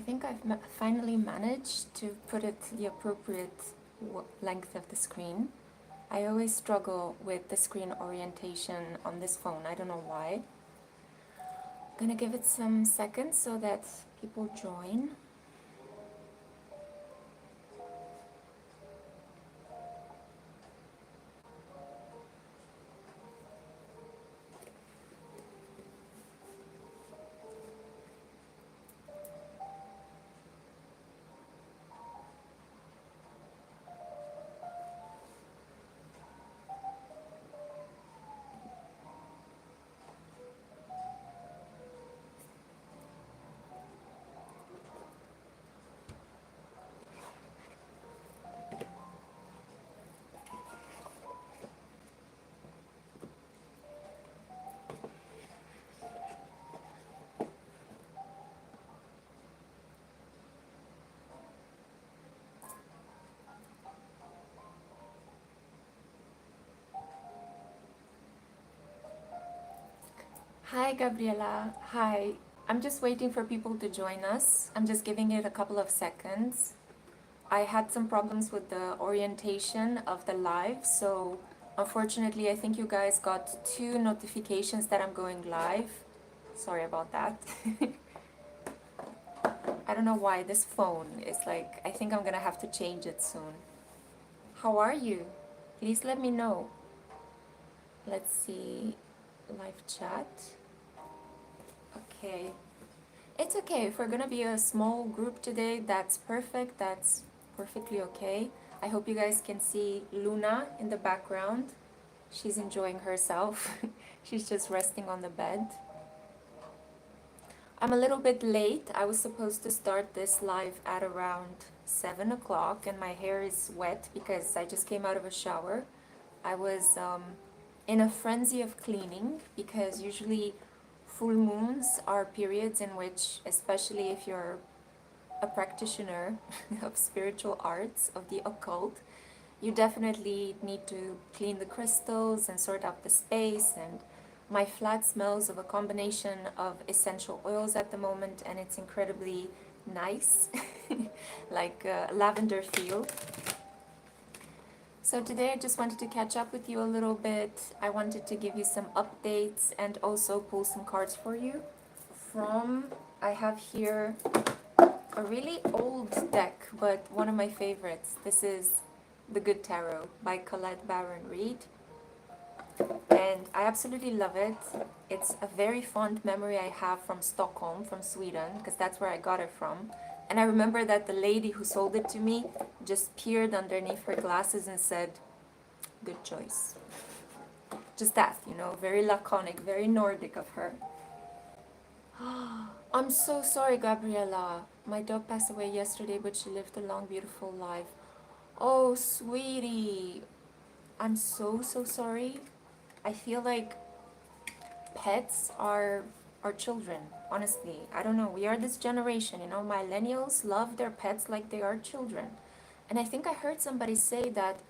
think I've finally managed to put it the appropriate length of the screen. I always struggle with the screen orientation on this phone. I don't know why. I'm gonna give it some seconds so that people join. Hi, Gabriela. Hi. I'm just waiting for people to join us. I'm just giving it a couple of seconds. I had some problems with the orientation of the live, so unfortunately, I think you guys got 2 notifications that I'm going live. Sorry about that. I don't know why this phone is like, I think I'm gonna have to change it soon. How are you? Please let me know. Let's see, live chat. Okay. It's okay. If we're gonna be a small group today, that's perfect. That's perfectly okay. I hope you guys can see Luna in the background. She's enjoying herself. She's just resting on the bed. I'm a little bit late. I was supposed to start this live at around 7 o'clock and my hair is wet because I just came out of a shower. I was in a frenzy of cleaning because usually full moons are periods in which, especially if you're a practitioner of spiritual arts, of the occult, you definitely need to clean the crystals and sort out the space. And my flat smells of a combination of essential oils at the moment, and it's incredibly nice, like lavender feel. So today I just wanted to catch up with you a little bit. I wanted to give you some updates and also pull some cards for you from, I have here a really old deck, but one of my favorites. This is The Good Tarot by Colette Baron Reed. And I absolutely love it. It's a very fond memory I have from Stockholm, from Sweden, because that's where I got it from. And I remember that the lady who sold it to me just peered underneath her glasses and said, "Good choice." Just that, you know, very laconic, very Nordic of her. I'm so sorry, Gabriella. My dog passed away yesterday, but she lived a long, beautiful life. Oh, sweetie. I'm so, so sorry. I feel like pets are children, honestly. I don't know. We are this generation, you know, millennials love their pets like they are children. And I think I heard somebody say that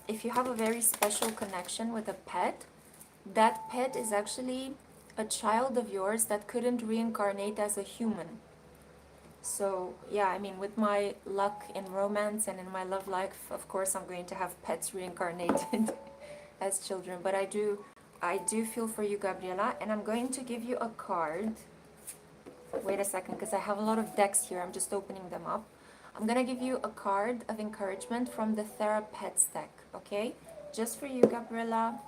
if you have a very special connection with a pet, that pet is actually a child of yours that couldn't reincarnate as a human. So yeah, I mean, with my luck in romance and in my love life, of course I'm going to have pets reincarnated as children. But I do feel for you, Gabriela, and I'm going to give you a card. Wait a second, because I have a lot of decks here. I'm just opening them up. I'm going to give you a card of encouragement from the Therapets deck, okay? Just for you, Gabriela.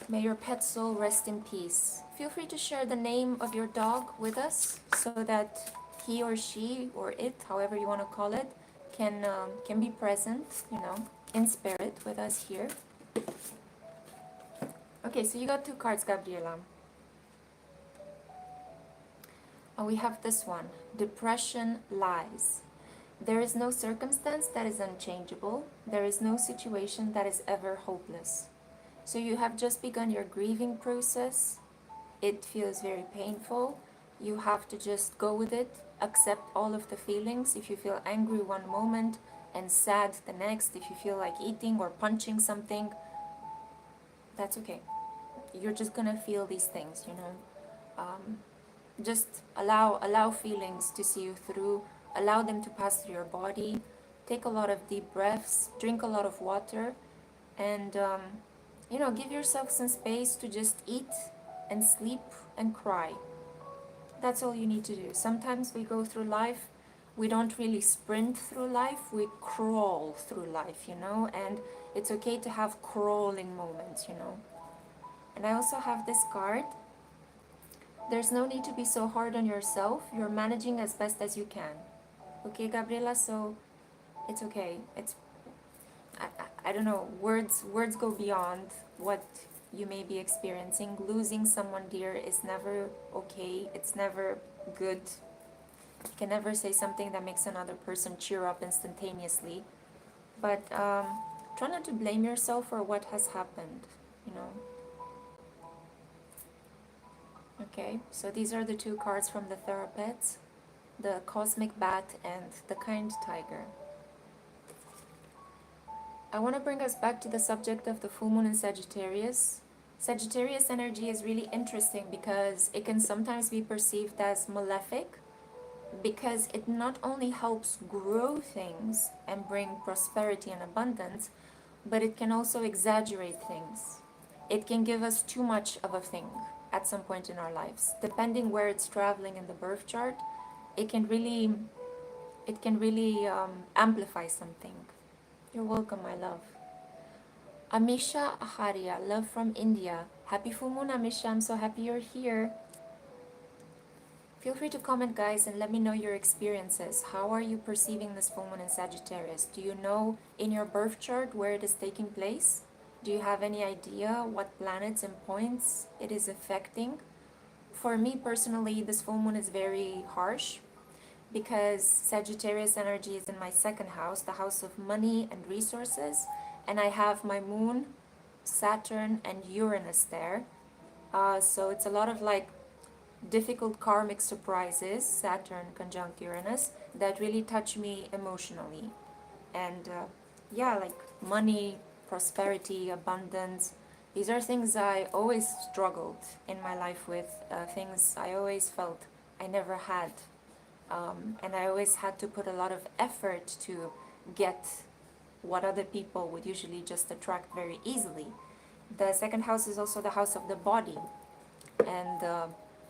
May your pet soul rest in peace. Feel free to share the name of your dog with us so that he or she or it, however you want to call it, can be present, you know, in spirit with us here. Okay, so you got 2 cards, Gabriela. And we have this one, Depression Lies. There is no circumstance that is unchangeable. There is no situation that is ever hopeless. So you have just begun your grieving process. It feels very painful. You have to just go with it, accept all of the feelings. If you feel angry one moment and sad the next, if you feel like eating or punching something, that's okay. You're just gonna feel these things, you know. Just allow feelings to see you through, allow them to pass through your body. Take a lot of deep breaths, drink a lot of water, and give yourself some space to just eat and sleep and cry. That's all you need to do. Sometimes we go through life, we don't really sprint through life, we crawl through life, and it's okay to have crawling moments. And I also have this card. There's no need to be so hard on yourself. You're managing as best as you can. Okay, Gabriela, so it's okay. I don't know, words go beyond what you may be experiencing. Losing someone dear is never okay. It's never good. You can never say something that makes another person cheer up instantaneously. But try not to blame yourself for what has happened, you know. Okay, so these are the two cards from the Therapets, the Cosmic Bat and the Kind Tiger. I want to bring us back to the subject of the full moon in Sagittarius. Sagittarius energy is really interesting because it can sometimes be perceived as malefic, because it not only helps grow things and bring prosperity and abundance, but it can also exaggerate things. It can give us too much of a thing at some point in our lives. Depending where it's traveling in the birth chart, it can really amplify something. You're welcome, my love. Amisha Aharia, love from India. Happy full moon, Amisha. I'm so happy you're here. Feel free to comment, guys, and let me know your experiences. How are you perceiving this full moon in Sagittarius? Do you know in your birth chart where it is taking place? Do you have any idea what planets and points it is affecting? For me personally, this full moon is very harsh because Sagittarius energy is in my second house, the house of money and resources, and I have my moon, Saturn, and Uranus there. So it's a lot of like difficult karmic surprises, Saturn conjunct Uranus, that really touch me emotionally. And yeah, like money, prosperity, abundance, these are things I always struggled in my life with, things I always felt I never had. And I always had to put a lot of effort to get what other people would usually just attract very easily. The second house is also the house of the body, and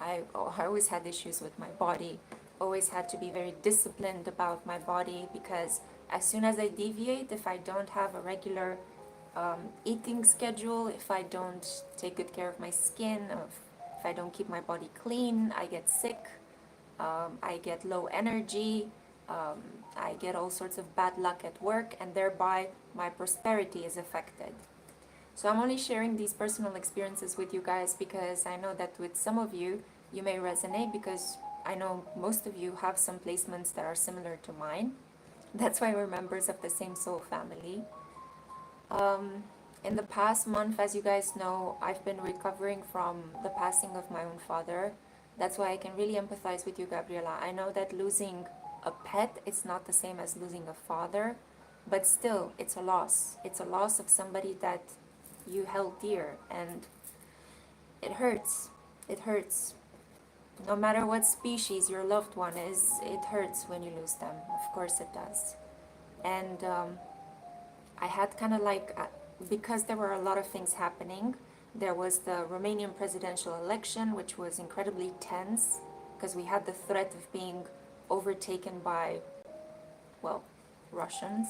I always had issues with my body, always had to be very disciplined about my body, because as soon as I deviate, if I don't have a regular eating schedule, if I don't take good care of my skin, if I don't keep my body clean, I get sick, I get low energy, I get all sorts of bad luck at work, and thereby my prosperity is affected. So I'm only sharing these personal experiences with you guys because I know that with some of you, you may resonate, because I know most of you have some placements that are similar to mine. That's why we're members of the same soul family. In the past month, as you guys know, I've been recovering from the passing of my own father. That's why I can really empathize with you, Gabriela. I know that losing a pet is not the same as losing a father, but still, it's a loss. It's a loss of somebody that you held dear, and it hurts. It hurts. No matter what species your loved one is, it hurts when you lose them. Of course it does. And I had kind of like, because there were a lot of things happening, there was the Romanian presidential election, which was incredibly tense, because we had the threat of being overtaken by, well, Russians.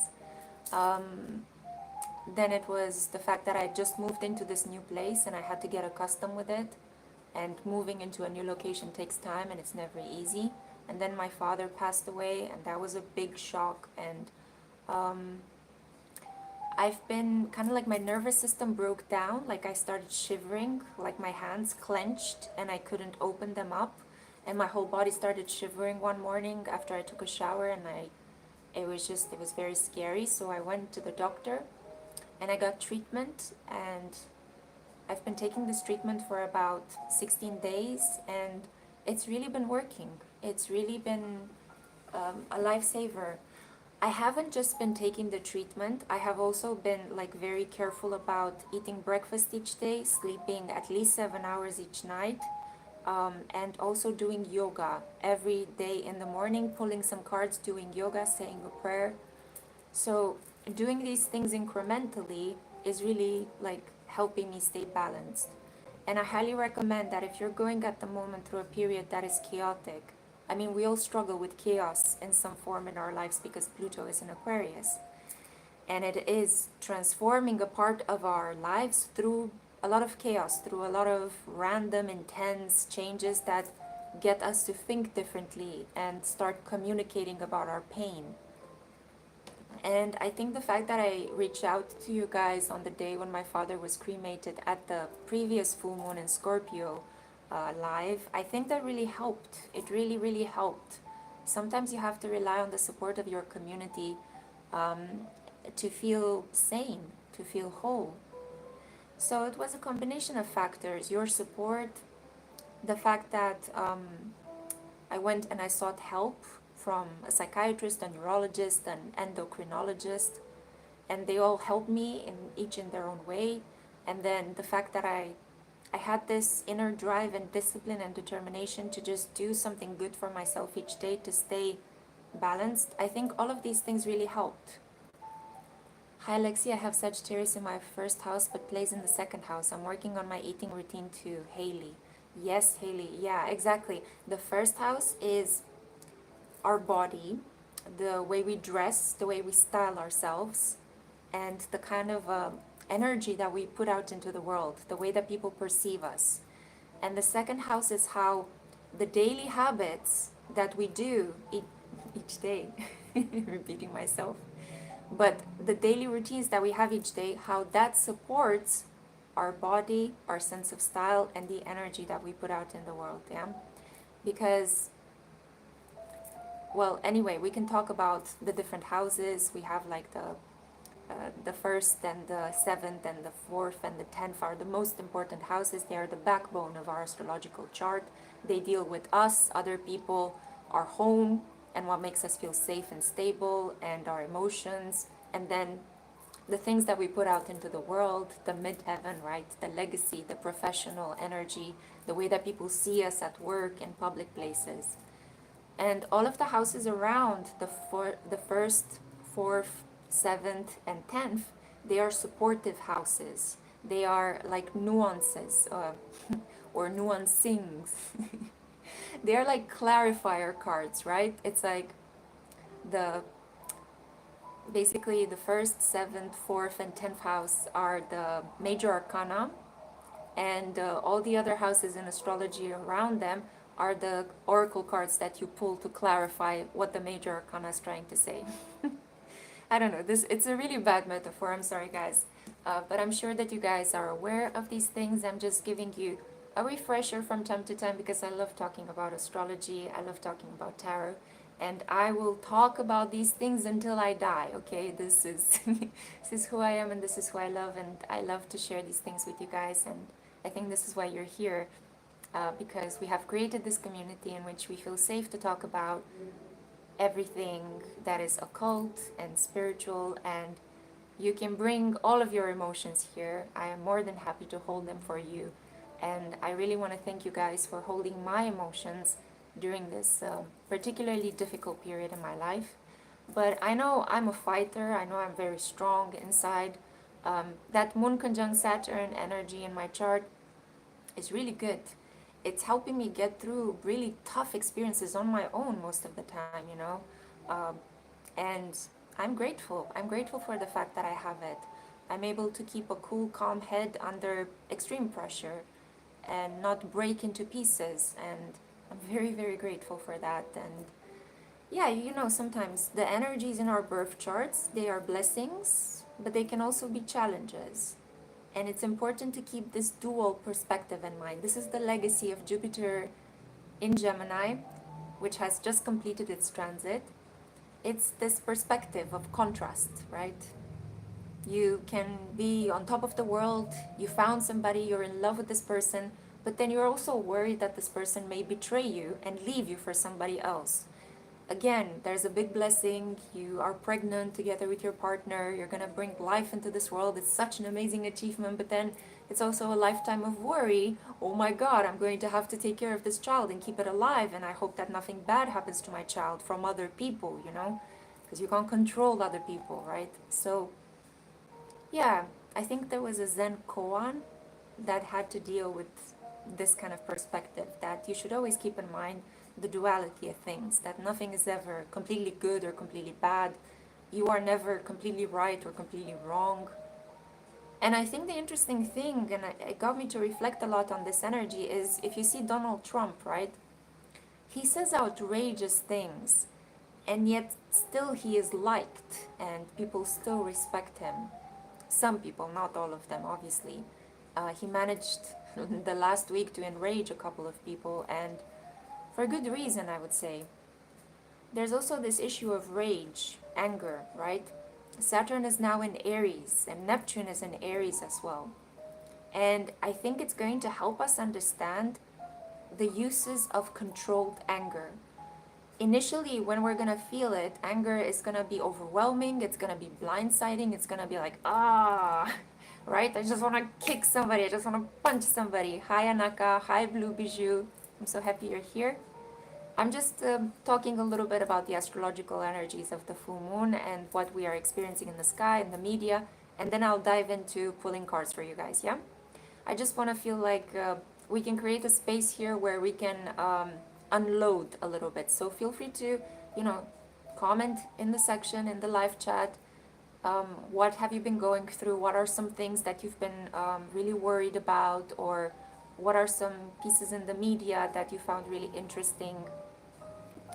Then it was the fact that I just moved into this new place and I had to get accustomed with it. And moving into a new location takes time and it's never easy. And then my father passed away, and that was a big shock. And I've been kind of like, my nervous system broke down. Like I started shivering, like my hands clenched and I couldn't open them up. And my whole body started shivering one morning after I took a shower, and it was very scary. So I went to the doctor and I got treatment, and I've been taking this treatment for about 16 days, and it's really been working. It's really been a lifesaver. I haven't just been taking the treatment, I have also been like very careful about eating breakfast each day, sleeping at least 7 hours each night, and also doing yoga every day in the morning, pulling some cards, doing yoga, saying a prayer. So doing these things incrementally is really like helping me stay balanced. And I highly recommend that if you're going at the moment through a period that is chaotic, I mean, we all struggle with chaos in some form in our lives because Pluto is in Aquarius. And it is transforming a part of our lives through a lot of chaos, through a lot of random, intense changes that get us to think differently and start communicating about our pain. And I think the fact that I reached out to you guys on the day when my father was cremated at the previous full moon in Scorpio live, I think that really helped. It really, really helped. Sometimes you have to rely on the support of your community to feel sane, to feel whole. So it was a combination of factors, your support, the fact that I went and I sought help from a psychiatrist, a neurologist, an endocrinologist, and they all helped me in each in their own way. And then the fact that I had this inner drive and discipline and determination to just do something good for myself each day to stay balanced. I think all of these things really helped. Hi Lexi, I have Sagittarius in my first house but plays in the second house. I'm working on my eating routine too. Haley. Yes, Haley. Yeah, exactly. The first house is our body, the way we dress, the way we style ourselves, and the kind of energy that we put out into the world, the way that people perceive us. And the second house is how the daily habits that we do each day, repeating myself, but the daily routines that we have each day, how that supports our body, our sense of style, and the energy that we put out in the world. Yeah, because, well, anyway, we can talk about the different houses. We have like the first and the seventh and the fourth and the 10th are the most important houses. They are the backbone of our astrological chart. They deal with us, other people, our home, and what makes us feel safe and stable, and our emotions, and then the things that we put out into the world, the midheaven, right? The legacy, the professional energy, the way that people see us at work and public places. And all of the houses around the first, fourth, seventh, and 10th, they are supportive houses. They are like nuances or nuancings. They are like clarifier cards, right? It's like the basically the first, seventh, fourth, and 10th house are the major arcana, and all the other houses in astrology around them are the oracle cards that you pull to clarify what the major arcana is trying to say. I don't know, this it's a really bad metaphor, I'm sorry guys, but I'm sure that you guys are aware of these things. I'm just giving you a refresher from time to time because I love talking about astrology, I love talking about tarot, and I will talk about these things until I die, okay? This is this is who I am, and this is who I love, and I love to share these things with you guys, and I think this is why you're here, because we have created this community in which we feel safe to talk about everything that is occult and spiritual, and you can bring all of your emotions here. I am more than happy to hold them for you, and I really want to thank you guys for holding my emotions during this particularly difficult period in my life. But I know I'm a fighter, I know I'm very strong inside. That Moon conjunct Saturn energy in my chart is really good. It's helping me get through really tough experiences on my own most of the time, you know. And I'm grateful. I'm grateful for the fact that I have it. I'm able to keep a cool, calm head under extreme pressure and not break into pieces. And I'm very, very grateful for that. And yeah, you know, sometimes the energies in our birth charts, they are blessings, but they can also be challenges. And it's important to keep this dual perspective in mind. This is the legacy of Jupiter in Gemini, which has just completed its transit. It's this perspective of contrast, right? You can be on top of the world, you found somebody, you're in love with this person, but then you're also worried that this person may betray you and leave you for somebody else. Again, there's a big blessing. You are pregnant together with your partner. You're going to bring life into this world. It's such an amazing achievement. But then It's also a lifetime of worry. Oh my God, I'm going to have to take care of this child and keep it alive, and I hope that nothing bad happens to my child from other people, you know? Because you can't control other people, right? So, yeah, I think there was a Zen koan that had to deal with this kind of perspective, that you should always keep in mind the duality of things, that nothing is ever completely good or completely bad. You are never completely right or completely wrong. And I think the interesting thing, and it got me to reflect a lot on this energy, is if you see Donald Trump, right? He says outrageous things, and yet still he is liked, and people still respect him. Some people, not all of them, obviously. He managed the last week to enrage a couple of people, and for good reason, I would say. There's also this issue of rage, anger, right? Saturn is now in Aries, and Neptune is in Aries as well. And I think it's going to help us understand the uses of controlled anger. Initially, when we're gonna feel it, anger is gonna be overwhelming, it's gonna be blindsiding, it's gonna be like, ah, right? I just wanna kick somebody, I just wanna punch somebody. Hi, Anaka. Hi, Blue Bijou. I'm so happy you're here. I'm just talking a little bit about the astrological energies of the full moon and what we are experiencing in the sky and the media, and then I'll dive into pulling cards for you guys, yeah? I just want to feel like we can create a space here where we can unload a little bit. So feel free to, you know, comment in the section, in the live chat. What have you been going through? What are some things that you've been really worried about? Or what are some pieces in the media that you found really interesting?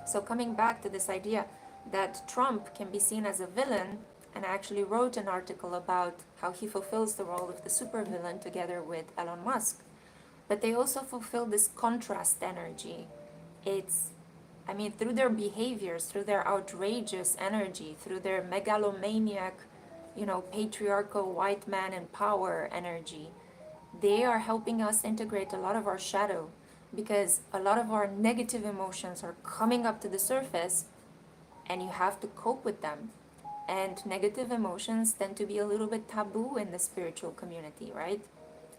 So coming back to this idea that Trump can be seen as a villain, and I actually wrote an article about how he fulfills the role of the supervillain together with Elon Musk. But they also fulfill this contrast energy. It's, I mean, through their behaviors, through their outrageous energy, through their megalomaniac, you know, patriarchal white man in power energy, they are helping us integrate a lot of our shadow, because a lot of our negative emotions are coming up to the surface and you have to cope with them. And negative emotions tend to be a little bit taboo in the spiritual community, right?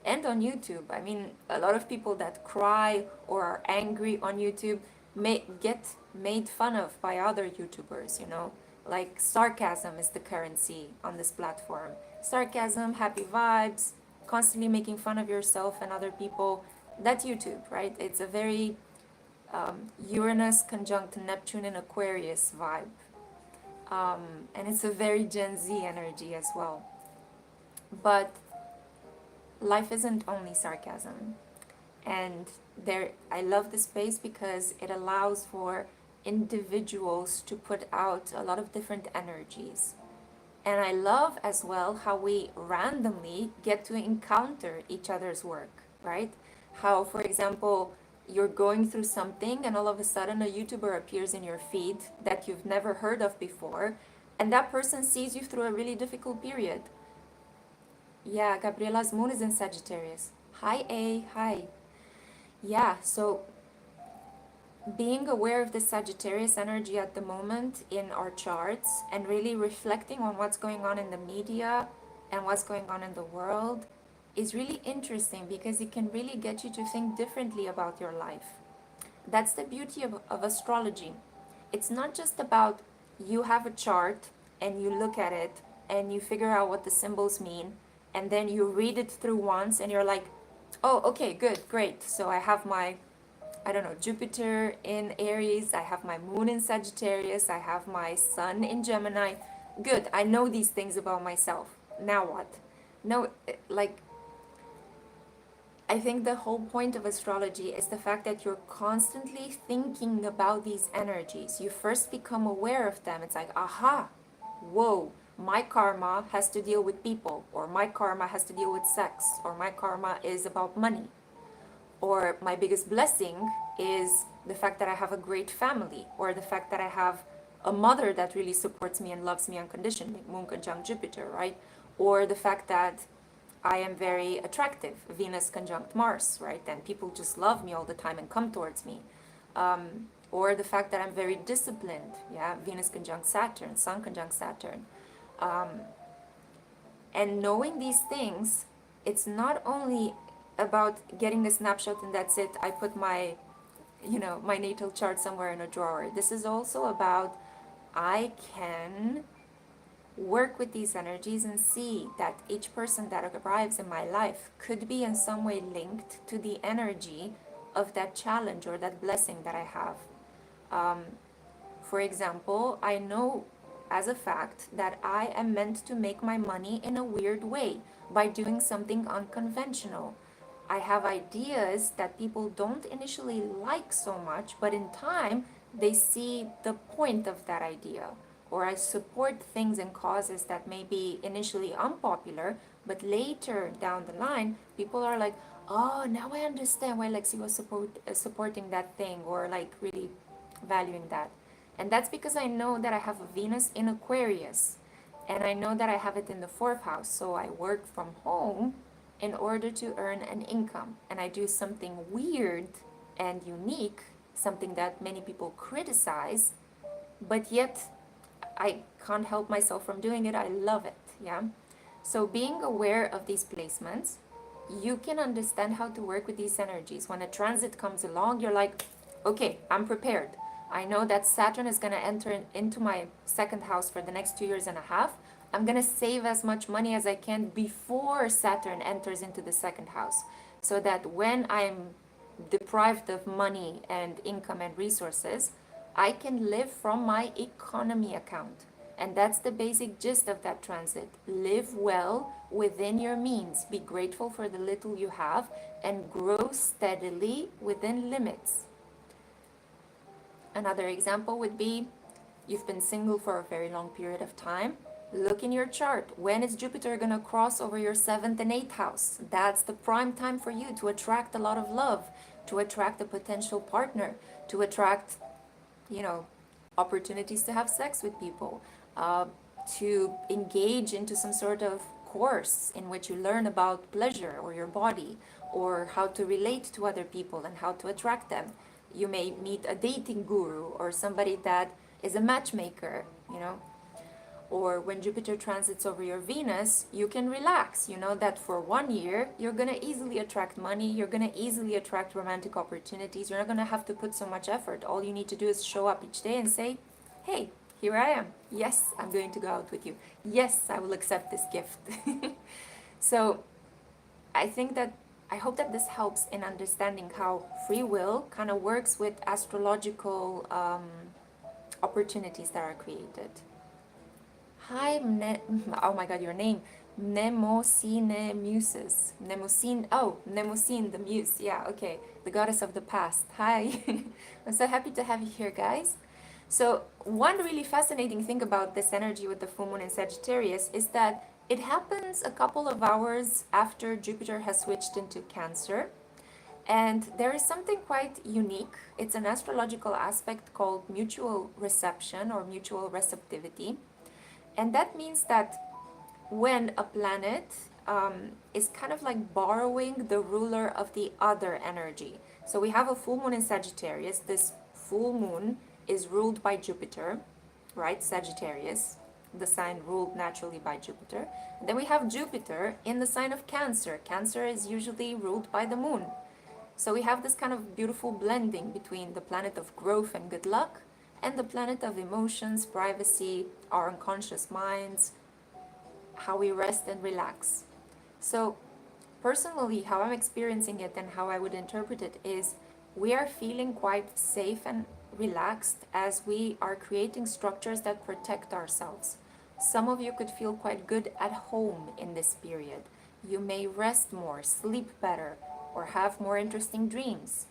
And on YouTube. I mean, a lot of people that cry or are angry on YouTube may get made fun of by other YouTubers, you know? Like sarcasm is the currency on this platform. Sarcasm, happy vibes, constantly making fun of yourself and other people. That's YouTube, right? It's a very Uranus conjunct Neptune in Aquarius vibe. And it's a very Gen Z energy as well. But life isn't only sarcasm. And there, I love this space because it allows for individuals to put out a lot of different energies. And I love as well how we randomly get to encounter each other's work, right? How, for example, you're going through something and all of a sudden a YouTuber appears in your feed that you've never heard of before, and that person sees you through a really difficult period. Yeah, Gabriela's moon is in Sagittarius. Hi, A. Hi. Yeah, so being aware of the Sagittarius energy at the moment in our charts and really reflecting on what's going on in the media and what's going on in the world is really interesting, because it can really get you to think differently about your life. That's the beauty of astrology. It's not just about you have a chart and you look at it and you figure out what the symbols mean, and then you read it through once and you're like, oh, okay, good, great. So I have my, I don't know, Jupiter in Aries, I have my moon in Sagittarius, I have my sun in Gemini. Good, I know these things about myself. Now what? No, like, I think the whole point of astrology is the fact that you're constantly thinking about these energies. You first become aware of them. It's like, aha, whoa, my karma has to deal with people, or my karma has to deal with sex, or my karma is about money. Or my biggest blessing is the fact that I have a great family, or the fact that I have a mother that really supports me and loves me unconditionally, moon conjunct Jupiter, right? Or the fact that I am very attractive, Venus conjunct Mars, right? And people just love me all the time and come towards me. Or the fact that I'm very disciplined, yeah, Venus conjunct Saturn, Sun conjunct Saturn. And knowing these things it's not only about getting a snapshot and that's it. I put my, my natal chart somewhere in a drawer. This is also about I can work with these energies and see that each person that arrives in my life could be in some way linked to the energy of that challenge or that blessing that I have. Um, for example, I know as a fact that I am meant to make my money in a weird way by doing something unconventional. I have ideas that people don't initially like so much, but in time they see the point of that idea. Or I support things and causes that may be initially unpopular, but later down the line, people are like, oh, now I understand why Lexi was supporting that thing or like really valuing that. And that's because I know that I have a Venus in Aquarius and I know that I have it in the fourth house. So I work from home in order to earn an income. And I do something weird and unique, something that many people criticize, but yet I can't help myself from doing it. I love it. Yeah. So being aware of these placements, you can understand how to work with these energies. When a transit comes along, you're like, okay, I'm prepared. I know that Saturn is going to enter into my second house for the next 2 years and a half. I'm going to save as much money as I can before Saturn enters into the second house, so that when I'm deprived of money and income and resources, I can live from my economy account. And that's the basic gist of that transit. Live well within your means. Be grateful for the little you have and grow steadily within limits. Another example would be you've been single for a very long period of time. Look in your chart. When is Jupiter going to cross over your 7th and 8th house? That's the prime time for you to attract a lot of love, to attract a potential partner, to attract, opportunities to have sex with people, to engage into some sort of course in which you learn about pleasure or your body or how to relate to other people and how to attract them. You may meet a dating guru or somebody that is a matchmaker, Or when Jupiter transits over your Venus, you can relax. You know that for 1 year, you're going to easily attract money. You're going to easily attract romantic opportunities. You're not going to have to put so much effort. All you need to do is show up each day and say, hey, here I am. Yes, I'm going to go out with you. Yes, I will accept this gift. So I hope that this helps in understanding how free will kind of works with astrological opportunities that are created. Hi, oh my god, your name. Mnemosine Muses. Mnemosine the Muse. Yeah, okay. The goddess of the past. Hi. I'm so happy to have you here, guys. So, one really fascinating thing about this energy with the full moon in Sagittarius is that it happens a couple of hours after Jupiter has switched into Cancer. And there is something quite unique. It's an astrological aspect called mutual reception or mutual receptivity. And that means that when a planet is kind of like borrowing the ruler of the other energy. So we have a full moon in Sagittarius. This full moon is ruled by Jupiter, right? Sagittarius, the sign ruled naturally by Jupiter. And then we have Jupiter in the sign of Cancer. Cancer is usually ruled by the moon. So we have this kind of beautiful blending between the planet of growth and good luck and the planet of emotions, privacy, our unconscious minds, how we rest and relax. So personally, how I'm experiencing it and how I would interpret it is we are feeling quite safe and relaxed as we are creating structures that protect ourselves. Some of you could feel quite good at home in this period. You may rest more, sleep better, or have more interesting dreams.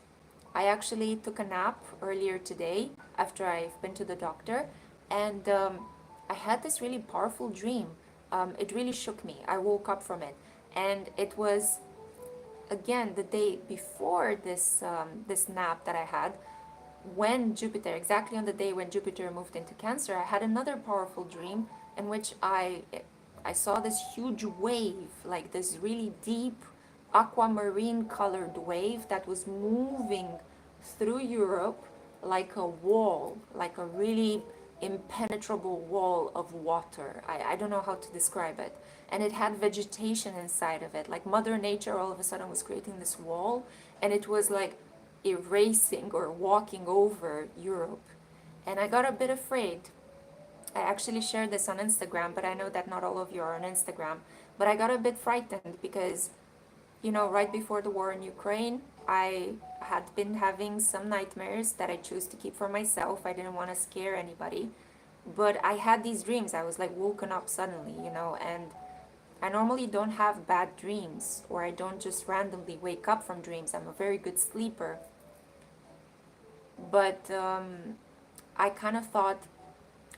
I actually took a nap earlier today after I've been to the doctor, and I had this really powerful dream. It really shook me. I woke up from it, and it was again the day before this nap that I had, when Jupiter, exactly on the day when Jupiter moved into Cancer. I had another powerful dream in which I saw this huge wave, like this really deep aquamarine colored wave that was moving through Europe like a wall, like a really impenetrable wall of water. I don't know how to describe it. And it had vegetation inside of it. Like Mother Nature all of a sudden was creating this wall, and it was like erasing or walking over Europe. And I got a bit afraid. I actually shared this on Instagram, but I know that not all of you are on Instagram. But I got a bit frightened because, you know, right before the war in Ukraine, I had been having some nightmares that I chose to keep for myself. I didn't want to scare anybody. But I had these dreams. I was like woken up suddenly, you know, and I normally don't have bad dreams, or I don't just randomly wake up from dreams. I'm a very good sleeper. But I kind of thought,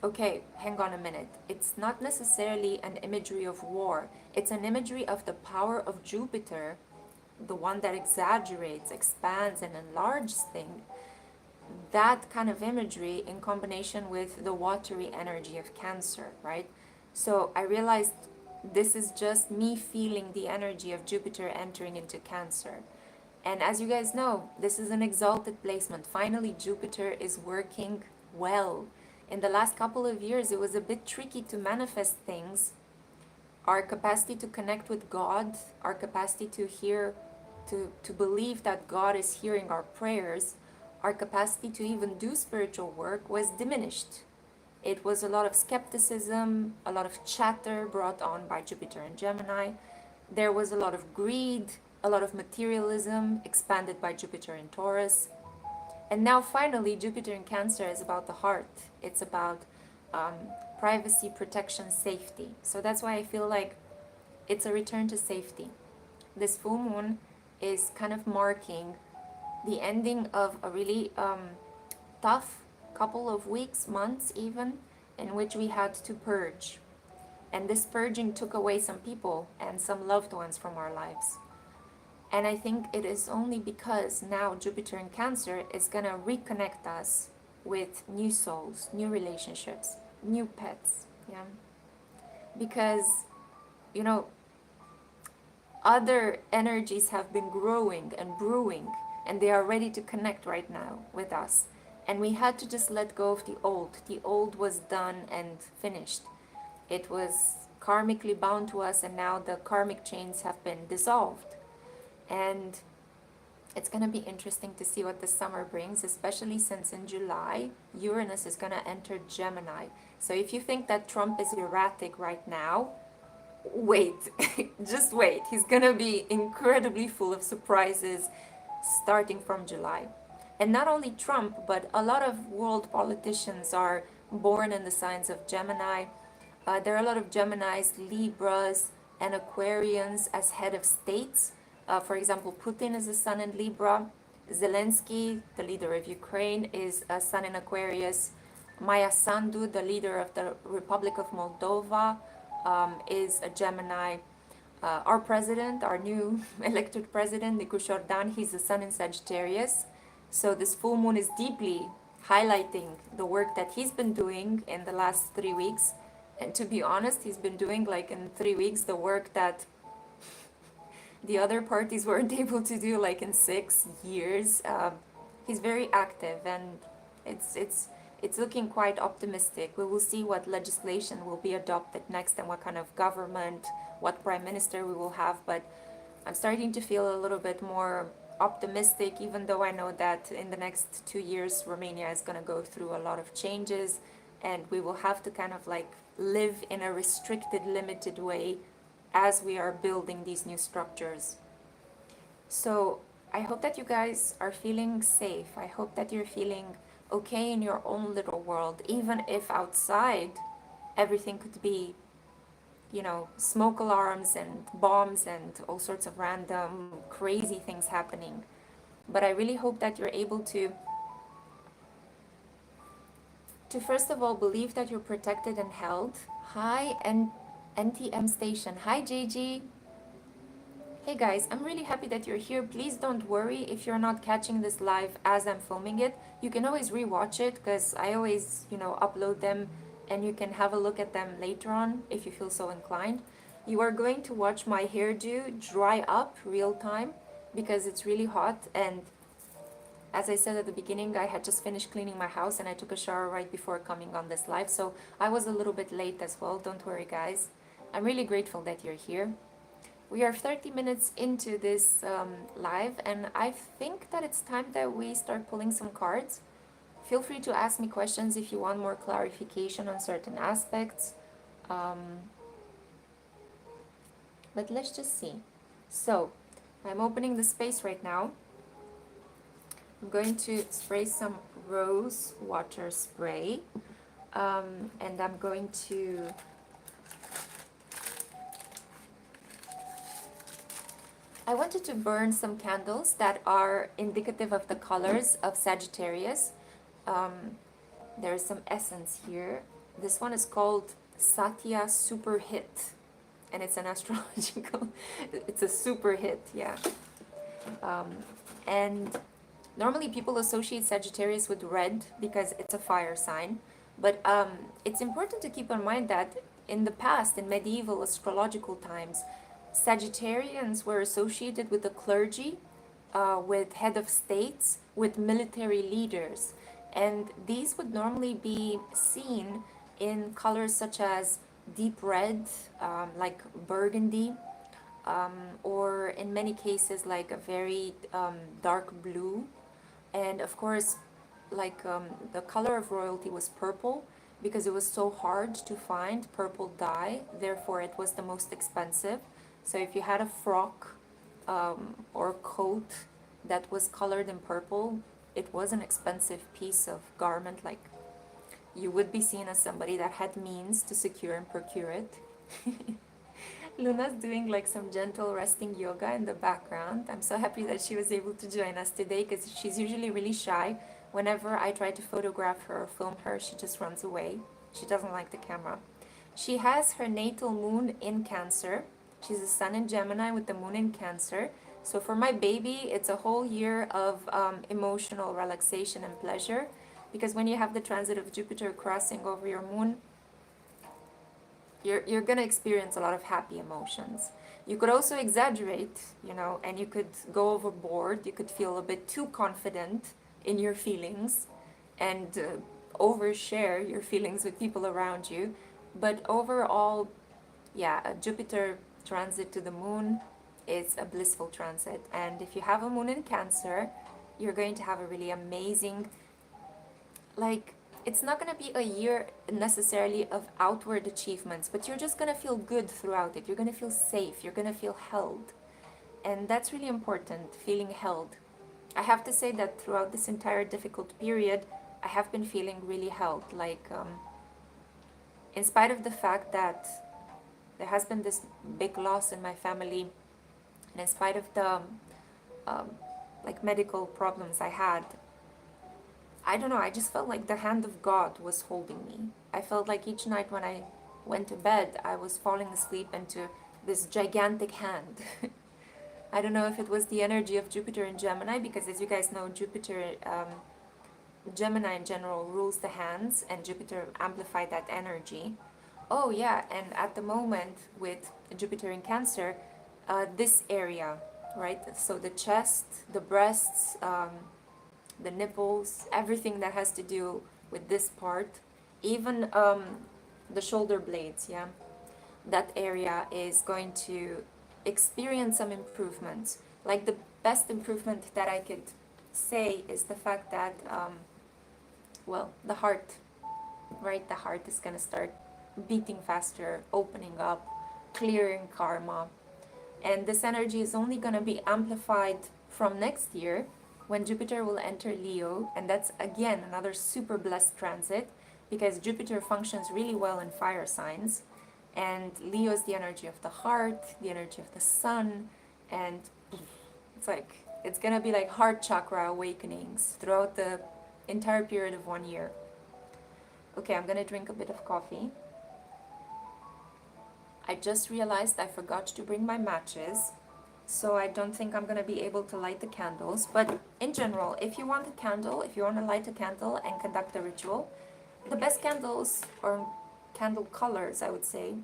okay, hang on a minute. It's not necessarily an imagery of war. It's an imagery of the power of Jupiter, the one that exaggerates, expands, and enlarges things. That kind of imagery in combination with the watery energy of Cancer, right? So I realized this is just me feeling the energy of Jupiter entering into Cancer. And as you guys know, this is an exalted placement. Finally, Jupiter is working well. In the last couple of years, it was a bit tricky to manifest things. Our capacity to connect with God, our capacity to hear, to believe that God is hearing our prayers, our capacity to even do spiritual work was diminished. It was a lot of skepticism, a lot of chatter brought on by Jupiter and Gemini. There was a lot of greed, a lot of materialism expanded by Jupiter in Taurus. And now finally, Jupiter in Cancer is about the heart. It's about um, privacy, protection, safety. So that's why I feel like it's a return to safety. This full moon is kind of marking the ending of a really tough couple of weeks, months even, in which we had to purge. And this purging took away some people and some loved ones from our lives. And I think it is only because now Jupiter in Cancer is going to reconnect us with new souls, new relationships, new pets. Yeah. Because, you know, other energies have been growing and brewing, and they are ready to connect right now with us. And we had to just let go of the old. The old was done and finished. It was karmically bound to us, and now the karmic chains have been dissolved. And it's going to be interesting to see what the summer brings, especially since in July, Uranus is going to enter Gemini. So if you think that Trump is erratic right now, wait, just wait. He's going to be incredibly full of surprises starting from July. And not only Trump, but a lot of world politicians are born in the signs of Gemini. There are a lot of Geminis, Libras, and Aquarians as head of states. For example, Putin is a sun in Libra. Zelensky, the leader of Ukraine, is a sun in Aquarius. Maya Sandu, the leader of the Republic of Moldova, is a Gemini. Our president, our new elected president, Nicu Jordan, he's a sun in Sagittarius. So this full moon is deeply highlighting the work that he's been doing in the last 3 weeks. And to be honest, he's been doing like in 3 weeks the work that the other parties weren't able to do like in 6 years. He's very active, and it's looking quite optimistic. We will see what legislation will be adopted next and what kind of government, what prime minister we will have. But I'm starting to feel a little bit more optimistic, even though I know that in the next 2 years Romania is going to go through a lot of changes, and we will have to kind of like live in a restricted, limited way as we are building these new structures. So I hope that you guys are feeling safe. I hope that you're feeling okay in your own little world, even if outside everything could be, you know, smoke alarms and bombs and all sorts of random crazy things happening. But I really hope that you're able to first of all believe that you're protected and held. Hi, and NTM station. Hi, JG. Hey guys, I'm really happy that you're here. Please don't worry if you're not catching this live as I'm filming it. You can always rewatch it because I always, you know, upload them, and you can have a look at them later on if you feel so inclined. You are going to watch my hairdo dry up real time because it's really hot, and As I said at the beginning, I had just finished cleaning my house and I took a shower right before coming on this live, so I was a little bit late as well. Don't worry, guys. I'm really grateful that you're here. We are 30 minutes into this live, and I think that it's time that we start pulling some cards. Feel free to ask me questions if you want more clarification on certain aspects. But let's just see. So, I'm opening the space right now. I'm going to spray some rose water spray. And I'm going to I wanted to burn some candles that are indicative of the colors of Sagittarius. There's some essence here. This one is called Satya Super Hit, and it's an astrological, it's a super hit, yeah. And normally people associate Sagittarius with red because it's a fire sign, but it's important to keep in mind that in the past, in medieval astrological times, Sagittarians were associated with the clergy, with head of states, with military leaders. And these would normally be seen in colors such as deep red, like burgundy, or in many cases like a very dark blue. And of course, like the color of royalty was purple because it was so hard to find purple dye, therefore it was the most expensive. So if you had a frock or coat that was colored in purple, it was an expensive piece of garment. Like, you would be seen as somebody that had means to secure and procure it. Luna's doing like some gentle resting yoga in the background. I'm so happy that she was able to join us today because she's usually really shy. Whenever I try to photograph her or film her, she just runs away. She doesn't like the camera. She has her natal moon in Cancer. She's a sun in Gemini with the moon in Cancer. So for my baby, it's a whole year of emotional relaxation and pleasure, because when you have the transit of Jupiter crossing over your moon, you're going to experience a lot of happy emotions. You could also exaggerate, you know, and you could go overboard. You could feel a bit too confident in your feelings and overshare your feelings with people around you. But overall, yeah, a Jupiter transit to the moon is a blissful transit. And if you have a moon in Cancer, you're going to have a really amazing, like, it's not going to be a year necessarily of outward achievements, but you're just going to feel good throughout it. You're going to feel safe. You're going to feel held. And that's really important, feeling held. I have to say that throughout this entire difficult period, I have been feeling really held. Like, in spite of the fact that there has been this big loss in my family, and in spite of the like medical problems I had, I don't know, I just felt like the hand of God was holding me. I felt like each night when I went to bed, I was falling asleep into this gigantic hand. I don't know if it was the energy of Jupiter in Gemini, because as you guys know, Jupiter, Gemini in general rules the hands, and Jupiter amplified that energy. Oh yeah, and at the moment with Jupiter in Cancer, this area, right? So the chest, the breasts, the nipples, everything that has to do with this part, even the shoulder blades, yeah, that area is going to experience some improvements. Like, the best improvement that I could say is the fact that, well, the heart, right? The heart is going to start beating faster, opening up, clearing karma. And this energy is only going to be amplified from next year when Jupiter will enter Leo. And that's, again, another super blessed transit, because Jupiter functions really well in fire signs. And Leo is the energy of the heart, the energy of the sun. And it's like, it's going to be like heart chakra awakenings throughout the entire period of 1 year. Okay, I'm going to drink a bit of coffee. I just realized I forgot to bring my matches, so I don't think I'm going to be able to light the candles. But in general, if you want a candle, if you want to light a candle and conduct a ritual, the best candles, or candle colors, I would say,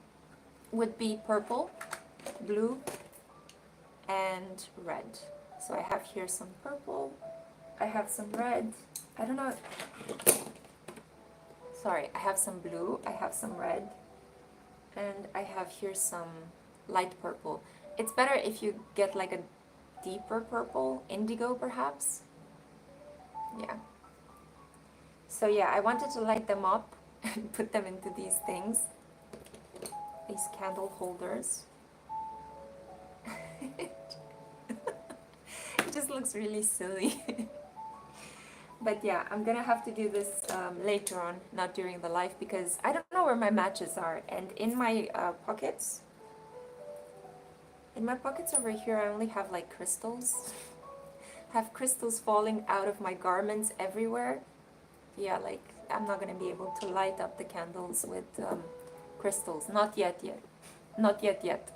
would be purple, blue, and red. So I have here some purple, I have some red. I don't know. Sorry, I have some blue, I have some red, and I have here some light purple. It's better if you get like a deeper purple, indigo perhaps. Yeah. So yeah, I wanted to light them up and put them into these things, these candle holders. It just looks really silly. But yeah, I'm gonna have to do this later on, not during the live, because I don't know where my matches are. And in my pockets over here, I only have like crystals. Have crystals falling out of my garments everywhere. Yeah, like I'm not gonna be able to light up the candles with crystals. Not yet. Not yet.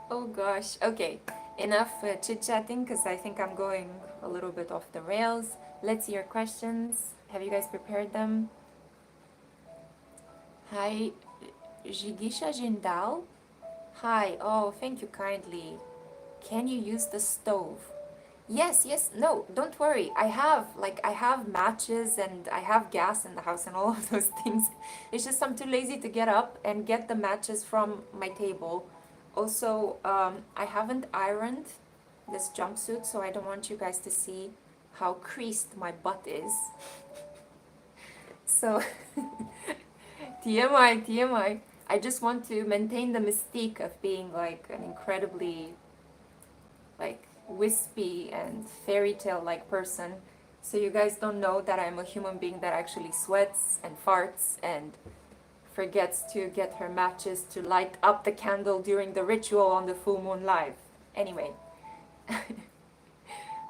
Oh gosh. Okay, enough chit-chatting because I think I'm going a little bit off the rails. Let's see your questions. Have you guys prepared them? Hi, Jigisha Jindal. Hi. Oh, thank you kindly. Can you use the stove? Yes, no, don't worry. I have matches and I have gas in the house and all of those things. It's just I'm too lazy to get up and get the matches from my table. Also, I haven't ironed this jumpsuit, so I don't want you guys to see how creased my butt is. So, TMI. I just want to maintain the mystique of being like an incredibly like wispy and fairy tale like person, so you guys don't know that I'm a human being that actually sweats and farts and forgets to get her matches to light up the candle during the ritual on the full moon live. Anyway.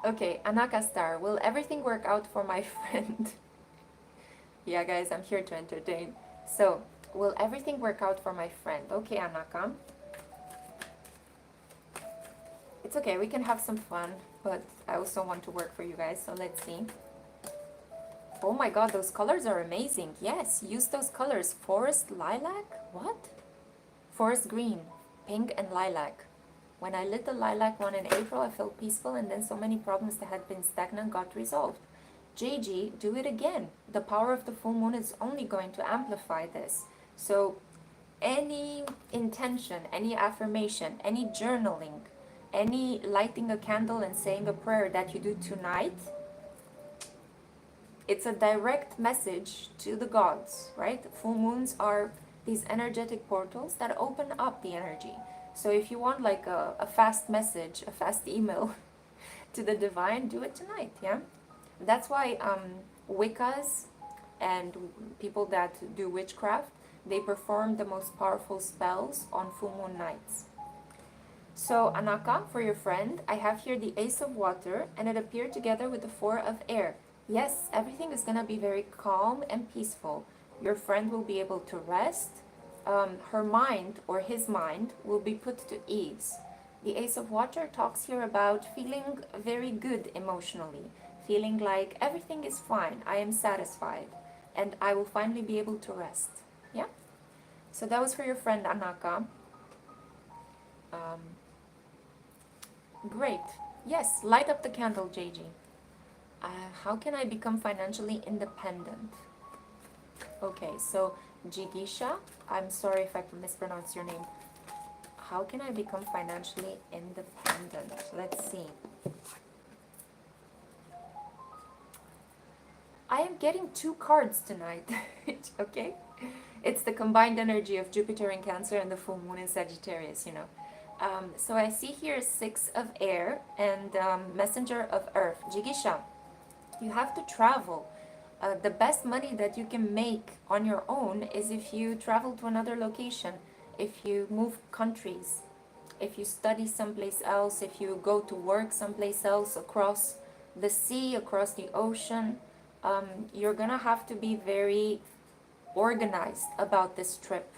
Okay, Anaka Star, will everything work out for my friend? Yeah guys, I'm here to entertain. So, will everything work out for my friend? Okay, Anaka. It's okay, we can have some fun, but I also want to work for you guys, so let's see. Oh my god, those colors are amazing. Yes, use those colors. Forest lilac? What? Forest green, pink and lilac. When I lit the lilac one in April, I felt peaceful, and then so many problems that had been stagnant got resolved. JG, do it again. The power of the full moon is only going to amplify this. So any intention, any affirmation, any journaling, any lighting a candle and saying a prayer that you do tonight, it's a direct message to the gods, right? Full moons are these energetic portals that open up the energy. So if you want like a fast message, a fast email to the divine, do it tonight, yeah? That's why Wiccas and people that do witchcraft, they perform the most powerful spells on full moon nights. So Anaka, for your friend, I have here the Ace of Water, and it appeared together with the Four of Air. Yes, everything is going to be very calm and peaceful. Your friend will be able to rest. Her mind or his mind will be put to ease. The Ace of Water talks here about feeling very good emotionally, feeling like everything is fine, I am satisfied, and I will finally be able to rest. Yeah? So that was for your friend Anaka. Great. Yes, light up the candle, JG. How can I become financially independent? Okay, so Jigisha, I'm sorry if I mispronounce your name. How can I become financially independent? Let's see. I am getting two cards tonight, okay? It's the combined energy of Jupiter in Cancer and the full moon in Sagittarius, you know. So I see here Six of Air and Messenger of Earth. Jigisha, you have to travel. The best money that you can make on your own is if you travel to another location, if you move countries, if you study someplace else, if you go to work someplace else, across the sea, across the ocean. You're gonna have to be very organized about this trip,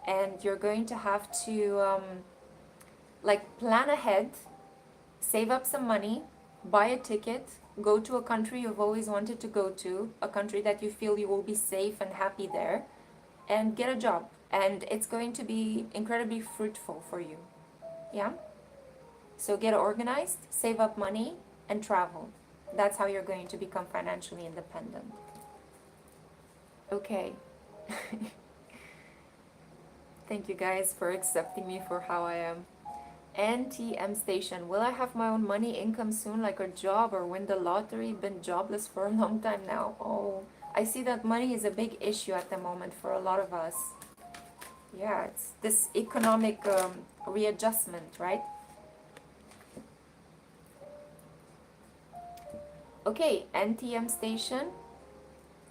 and you're going to have to like plan ahead, save up some money, buy a ticket, go to a country you've always wanted to go to, a country that you feel you will be safe and happy there, and get a job. And it's going to be incredibly fruitful for you. Yeah? So get organized, save up money, and travel. That's how you're going to become financially independent. Okay. Thank you guys for accepting me for how I am. NTM station. Will I have my own money income soon, like a job or win the lottery? Been jobless for a long time now. Oh, I see that money is a big issue at the moment for a lot of us. Yeah, it's this economic readjustment, right? Okay, NTM station.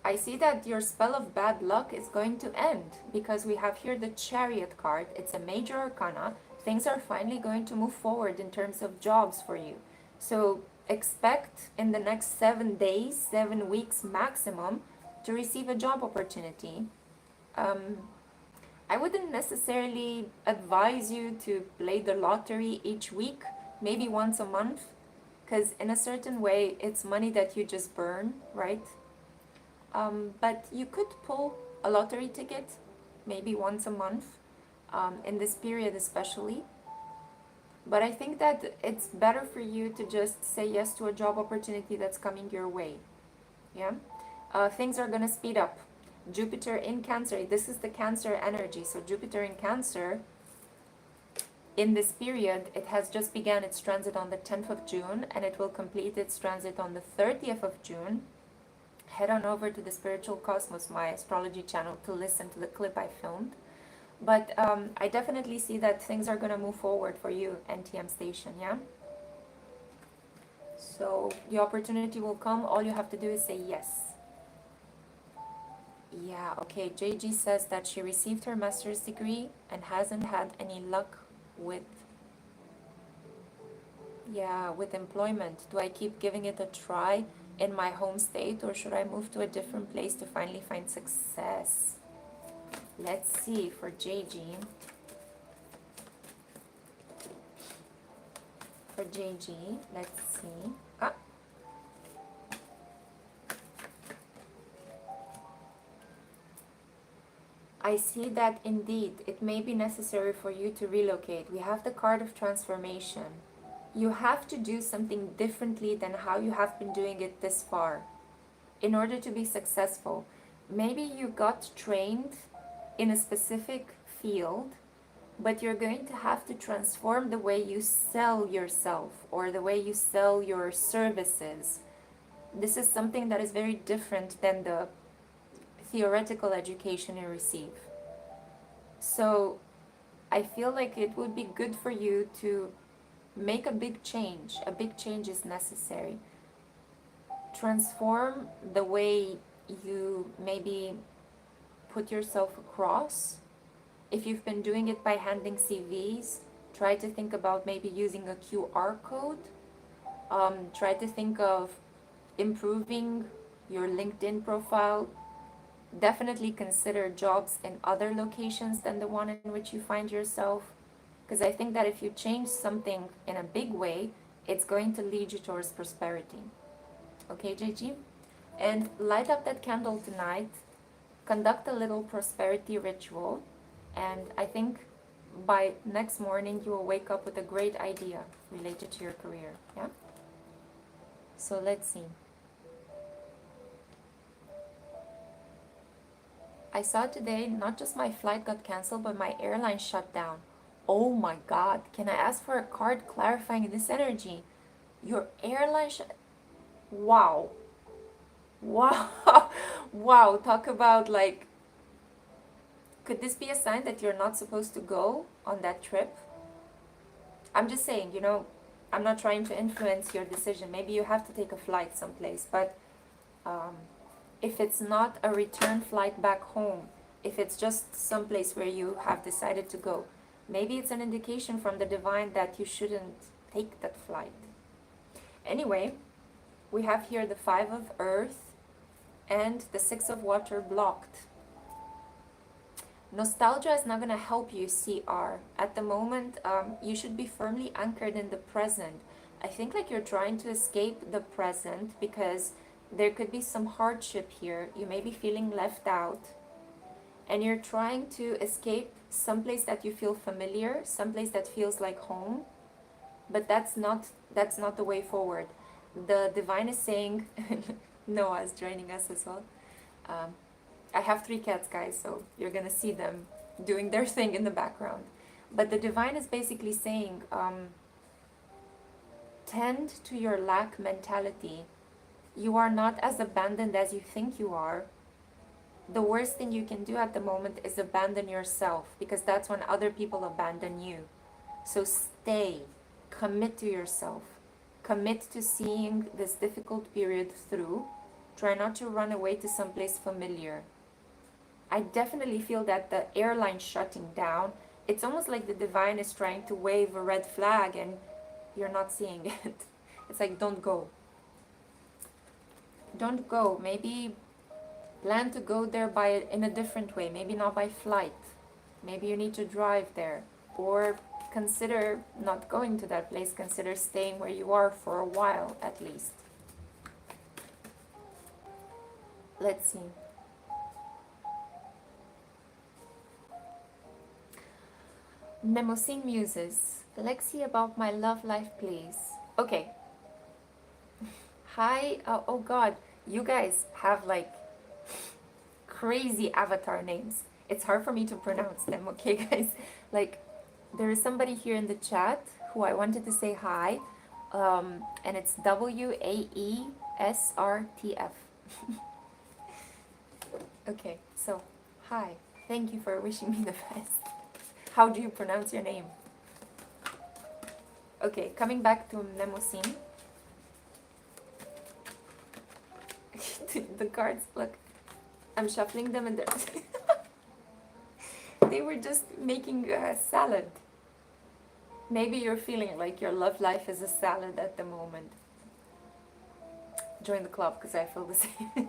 I see that your spell of bad luck is going to end because we have here the Chariot card. It's a major arcana. Things are finally going to move forward in terms of jobs for you. So expect in the next 7 days, 7 weeks maximum, to receive a job opportunity. I wouldn't necessarily advise you to play the lottery each week, maybe once a month, because in a certain way, it's money that you just burn, right? But you could pull a lottery ticket maybe once a month, in this period especially. But I think that it's better for you to just say yes to a job opportunity that's coming your way. Yeah? Things are going to speed up. Jupiter in Cancer, this is the Cancer energy. So Jupiter in Cancer, in this period, it has just began its transit on the 10th of June, and it will complete its transit on the 30th of June. Head on over to the Spiritual Cosmos, my astrology channel, to listen to the clip I filmed. But I definitely see that things are going to move forward for you, NTM station, yeah? So the opportunity will come. All you have to do is say yes. Yeah, okay. JG says that she received her master's degree and hasn't had any luck with, yeah, with employment. Do I keep giving it a try in my home state, or should I move to a different place to finally find success? Let's see for JG. For JG, let's see. Ah. I see that indeed it may be necessary for you to relocate. We have the card of transformation. You have to do something differently than how you have been doing it this far in order to be successful. Maybe you got trained in a specific field, but you're going to have to transform the way you sell yourself or the way you sell your services. This is something that is very different than the theoretical education you receive. So I feel like it would be good for you to make a big change. A big change is necessary. Transform the way you maybe put yourself across. If you've been doing it by handing CVs, try to think about maybe using a QR code. Try to think of improving your LinkedIn profile. Definitely consider jobs in other locations than the one in which you find yourself. Because I think that if you change something in a big way, it's going to lead you towards prosperity. Okay, JG? And light up that candle tonight. Conduct a little prosperity ritual. And I think by next morning you will wake up with a great idea related to your career. Yeah? So let's see. I saw today not just my flight got canceled, but my airline shut down. Oh my God. Can I ask for a card clarifying this energy? Your airline Wow. Wow. Wow. Talk about like, could this be a sign that you're not supposed to go on that trip? I'm just saying, I'm not trying to influence your decision. Maybe you have to take a flight someplace, but if it's not a return flight back home, if it's just someplace where you have decided to go, maybe it's an indication from the divine that you shouldn't take that flight. Anyway, we have here the 5 of Earth and the 6 of Water blocked. Nostalgia is not going to help you, CR. At the moment, you should be firmly anchored in the present. I think like you're trying to escape the present because there could be some hardship here. You may be feeling left out. And you're trying to escape someplace that you feel familiar, someplace that feels like home. But that's not the way forward. The divine is saying, Noah is joining us as well. Um, I have 3 cats, guys, so you're gonna see them doing their thing in the background. But the divine is basically saying, tend to your lack mentality. You are not as abandoned as you think you are. The worst thing you can do at the moment is abandon yourself, because that's when other people abandon you. So stay, commit to yourself, commit to seeing this difficult period through. Try not to run away to someplace familiar. I definitely feel that the airline shutting down, it's almost like the divine is trying to wave a red flag and you're not seeing it. It's like, don't go. Don't go. Maybe plan to go there in a different way. Maybe not by flight. Maybe you need to drive there. Or consider not going to that place. Consider staying where you are for a while at least. Let's see. Mnemosyne Muses. Lexi, about my love life, please. Okay. Hi. Oh God. You guys have like crazy avatar names. It's hard for me to pronounce them, okay, guys? Like, there is somebody here in the chat who I wanted to say hi. And it's WAESRTF. Okay, so hi. Thank you for wishing me the best. How do you pronounce your name? Okay, coming back to Mnemosyne. The cards, look, I'm shuffling them and they were just making a salad. Maybe you're feeling like your love life is a salad at the moment. Join the club because I feel the same.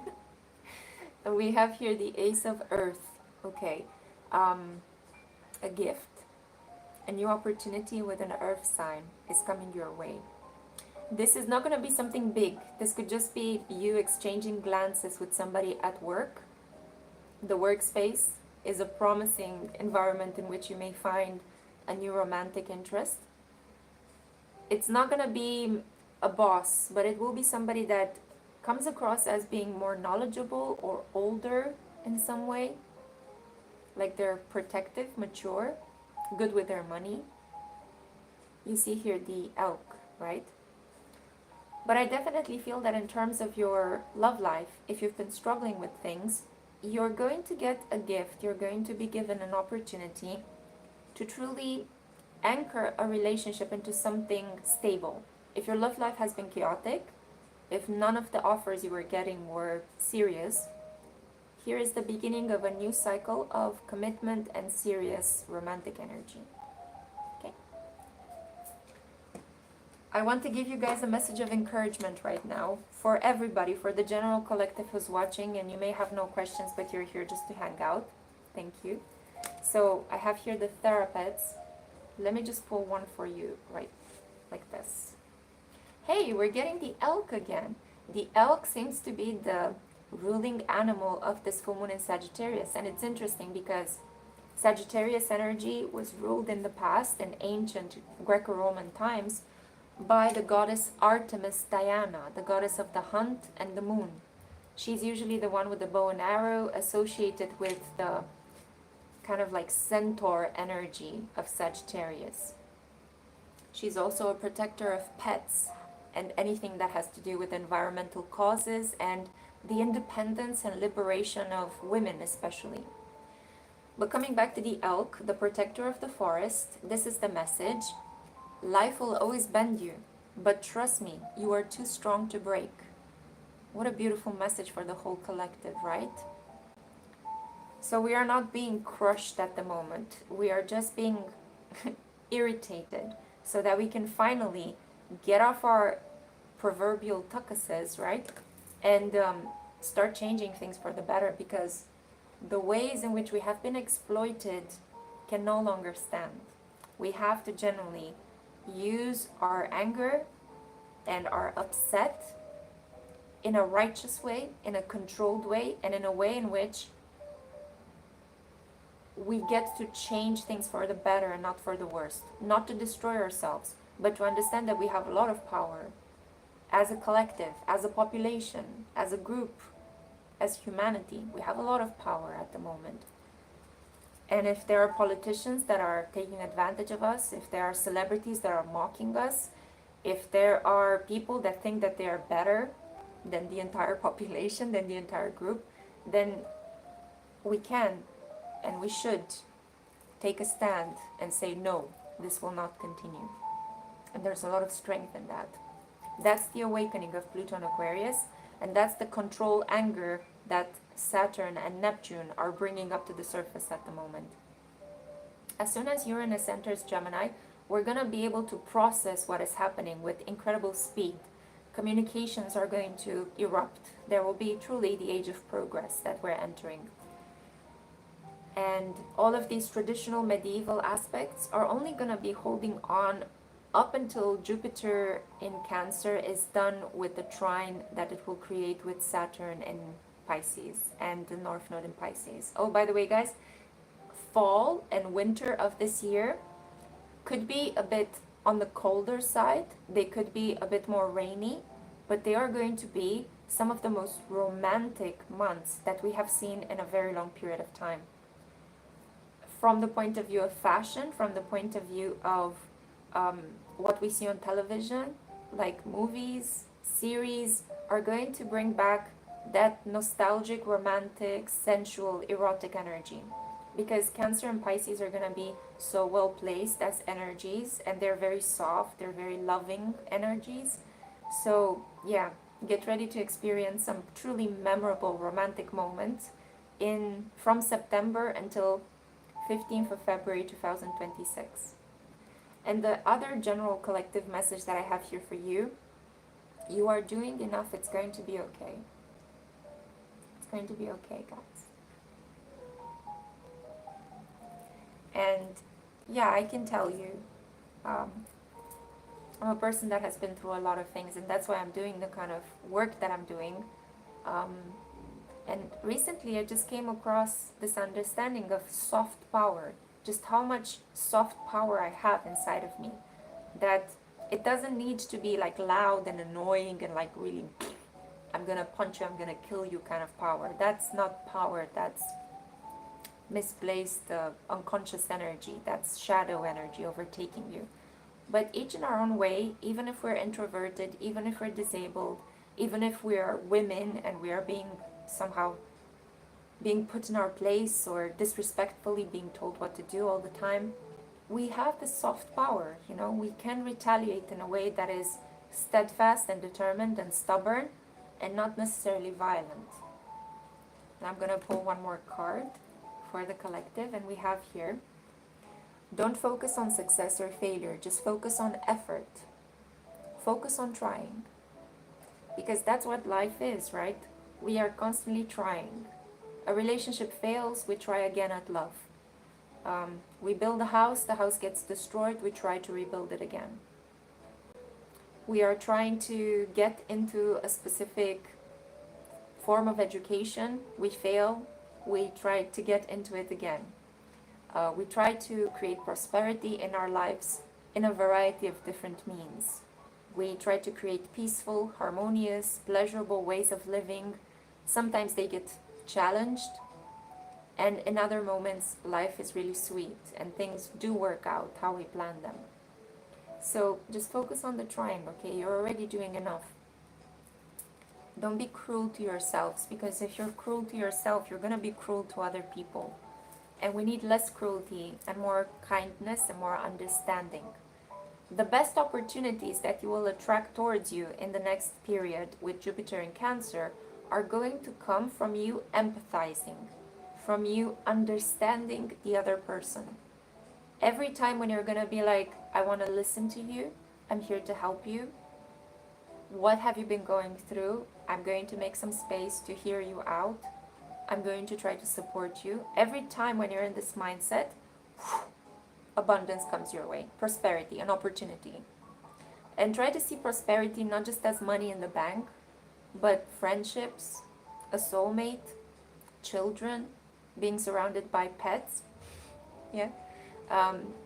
And we have here the Ace of Earth. Okay, a gift. A new opportunity with an earth sign is coming your way. This is not going to be something big. This could just be you exchanging glances with somebody at work. The workspace is a promising environment in which you may find a new romantic interest. It's not going to be a boss, but it will be somebody that comes across as being more knowledgeable or older in some way. Like they're protective, mature, good with their money. You see here the elk, right? But I definitely feel that in terms of your love life, if you've been struggling with things, you're going to get a gift. You're going to be given an opportunity to truly anchor a relationship into something stable. If your love life has been chaotic, if none of the offers you were getting were serious, here is the beginning of a new cycle of commitment and serious romantic energy. Okay? I want to give you guys a message of encouragement right now for everybody, for the general collective who's watching, and you may have no questions, but you're here just to hang out. Thank you. So I have here the therapists. Let me just pull one for you, right, like this. Hey, we're getting the elk again. The elk seems to be the ruling animal of this full moon in Sagittarius, and it's interesting because Sagittarius energy was ruled in the past in ancient Greco-Roman times by the goddess Artemis Diana, the goddess of the hunt and the moon. She's usually the one with the bow and arrow, associated with the kind of like centaur energy of Sagittarius. She's also a protector of pets and anything that has to do with environmental causes and the independence and liberation of women especially. But coming back to the elk, the protector of the forest, this is the message. Life will always bend you, but trust me, you are too strong to break. What a beautiful message for the whole collective, right? So we are not being crushed at the moment. We are just being irritated so that we can finally get off our proverbial tuckuses, right? And start changing things for the better, because the ways in which we have been exploited can no longer stand. We have to genuinely use our anger and our upset in a righteous way, in a controlled way, and in a way in which we get to change things for the better and not for the worst. Not to destroy ourselves, but to understand that we have a lot of power as a collective, as a population, as a group, as humanity. We have a lot of power at the moment. And if there are politicians that are taking advantage of us, if there are celebrities that are mocking us, if there are people that think that they are better than the entire population, than the entire group, then we can and we should take a stand and say, no, this will not continue. And there's a lot of strength in that. That's the awakening of Pluto and Aquarius, and that's the control anger that Saturn and Neptune are bringing up to the surface at the moment. As soon as Uranus enters Gemini, we're going to be able to process what is happening with incredible speed. Communications are going to erupt. There will be truly the age of progress that we're entering. And all of these traditional medieval aspects are only going to be holding on up until Jupiter in Cancer is done with the trine that it will create with Saturn in Pisces and the North Node in Pisces. Oh, by the way, guys, fall and winter of this year could be a bit on the colder side. They could be a bit more rainy, but they are going to be some of the most romantic months that we have seen in a very long period of time. From the point of view of fashion, from the point of view of what we see on television, like movies, series, are going to bring back that nostalgic, romantic, sensual, erotic energy. Because Cancer and Pisces are going to be so well placed as energies, and they're very soft, they're very loving energies. So yeah, get ready to experience some truly memorable romantic moments from September until 15th of February 2026. And the other general collective message that I have here for you, you are doing enough, it's going to be okay. It's going to be okay, guys. And yeah, I can tell you, I'm a person that has been through a lot of things, and that's why I'm doing the kind of work that I'm doing. And recently I just came across this understanding of soft power, just how much soft power I have inside of me, that it doesn't need to be like loud and annoying and like really, I'm gonna punch you, I'm gonna kill you kind of power. That's not power, that's misplaced unconscious energy, that's shadow energy overtaking you. But each in our own way, even if we're introverted, even if we're disabled, even if we are women and we are being somehow being put in our place or disrespectfully being told what to do all the time, we have this soft power, you know, we can retaliate in a way that is steadfast and determined and stubborn and not necessarily violent. And I'm going to pull one more card for the collective, and we have here, don't focus on success or failure, just focus on effort. Focus on trying. Because that's what life is, right? We are constantly trying. A relationship fails, we try again at love. We build a house, the house gets destroyed, we try to rebuild it again. We are trying to get into a specific form of education, we fail, we try to get into it again. We try to create prosperity in our lives in a variety of different means. We try to create peaceful, harmonious, pleasurable ways of living. Sometimes they get challenged, and in other moments life is really sweet and things do work out how we plan them. So just focus on the trying, okay? You're already doing enough. Don't be cruel to yourselves, because if you're cruel to yourself, you're going to be cruel to other people. And we need less cruelty and more kindness and more understanding. The best opportunities that you will attract towards you in the next period with Jupiter in Cancer are going to come from you empathizing, from you understanding the other person. Every time when you're going to be like, I want to listen to you, I'm here to help you. What have you been going through? I'm going to make some space to hear you out. I'm going to try to support you. Every time when you're in this mindset, abundance comes your way, prosperity, an opportunity. And try to see prosperity not just as money in the bank, but friendships, a soulmate, children, being surrounded by pets, yeah,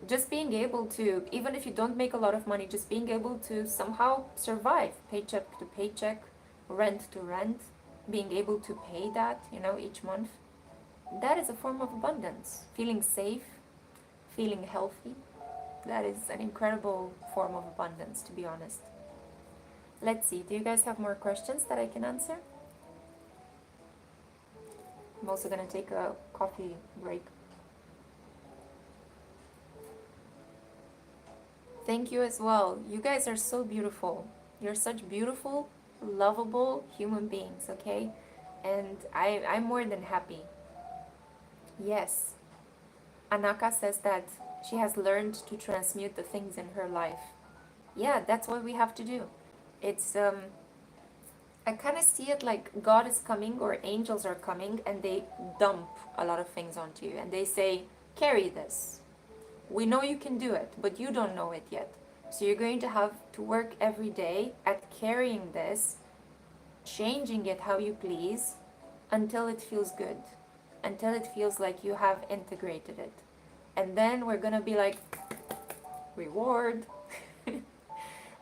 Just being able to, even if you don't make a lot of money, just being able to somehow survive paycheck to paycheck, rent to rent, being able to pay that, each month. That is a form of abundance. Feeling safe, feeling healthy, that is an incredible form of abundance, to be honest. Let's see, do you guys have more questions that I can answer? I'm also gonna take a coffee break. Thank you as well. You guys are so beautiful. You're such beautiful, lovable human beings, okay? And I'm more than happy. Yes. Anaka says that she has learned to transmute the things in her life. Yeah, that's what we have to do. It's I kind of see it like God is coming or angels are coming and they dump a lot of things onto you and they say, carry this. We know you can do it, but you don't know it yet. So you're going to have to work every day at carrying this, changing it how you please, until it feels good, until it feels like you have integrated it. And then we're gonna be like, reward.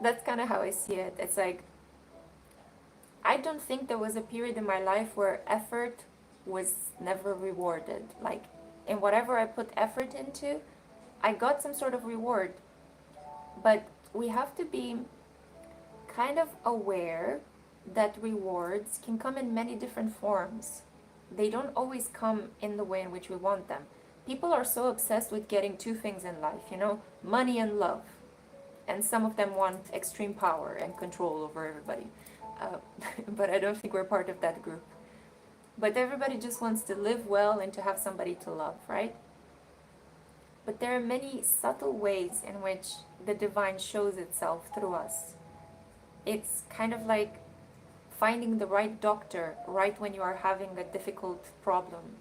That's kind of how I see it. It's like, I don't think there was a period in my life where effort was never rewarded. Like, in whatever I put effort into, I got some sort of reward. But we have to be kind of aware that rewards can come in many different forms. They don't always come in the way in which we want them. People are so obsessed with getting two things in life, money and love. And some of them want extreme power and control over everybody. But I don't think we're part of that group. But everybody just wants to live well and to have somebody to love, right? But there are many subtle ways in which the divine shows itself through us. It's kind of like finding the right doctor right when you are having a difficult problem,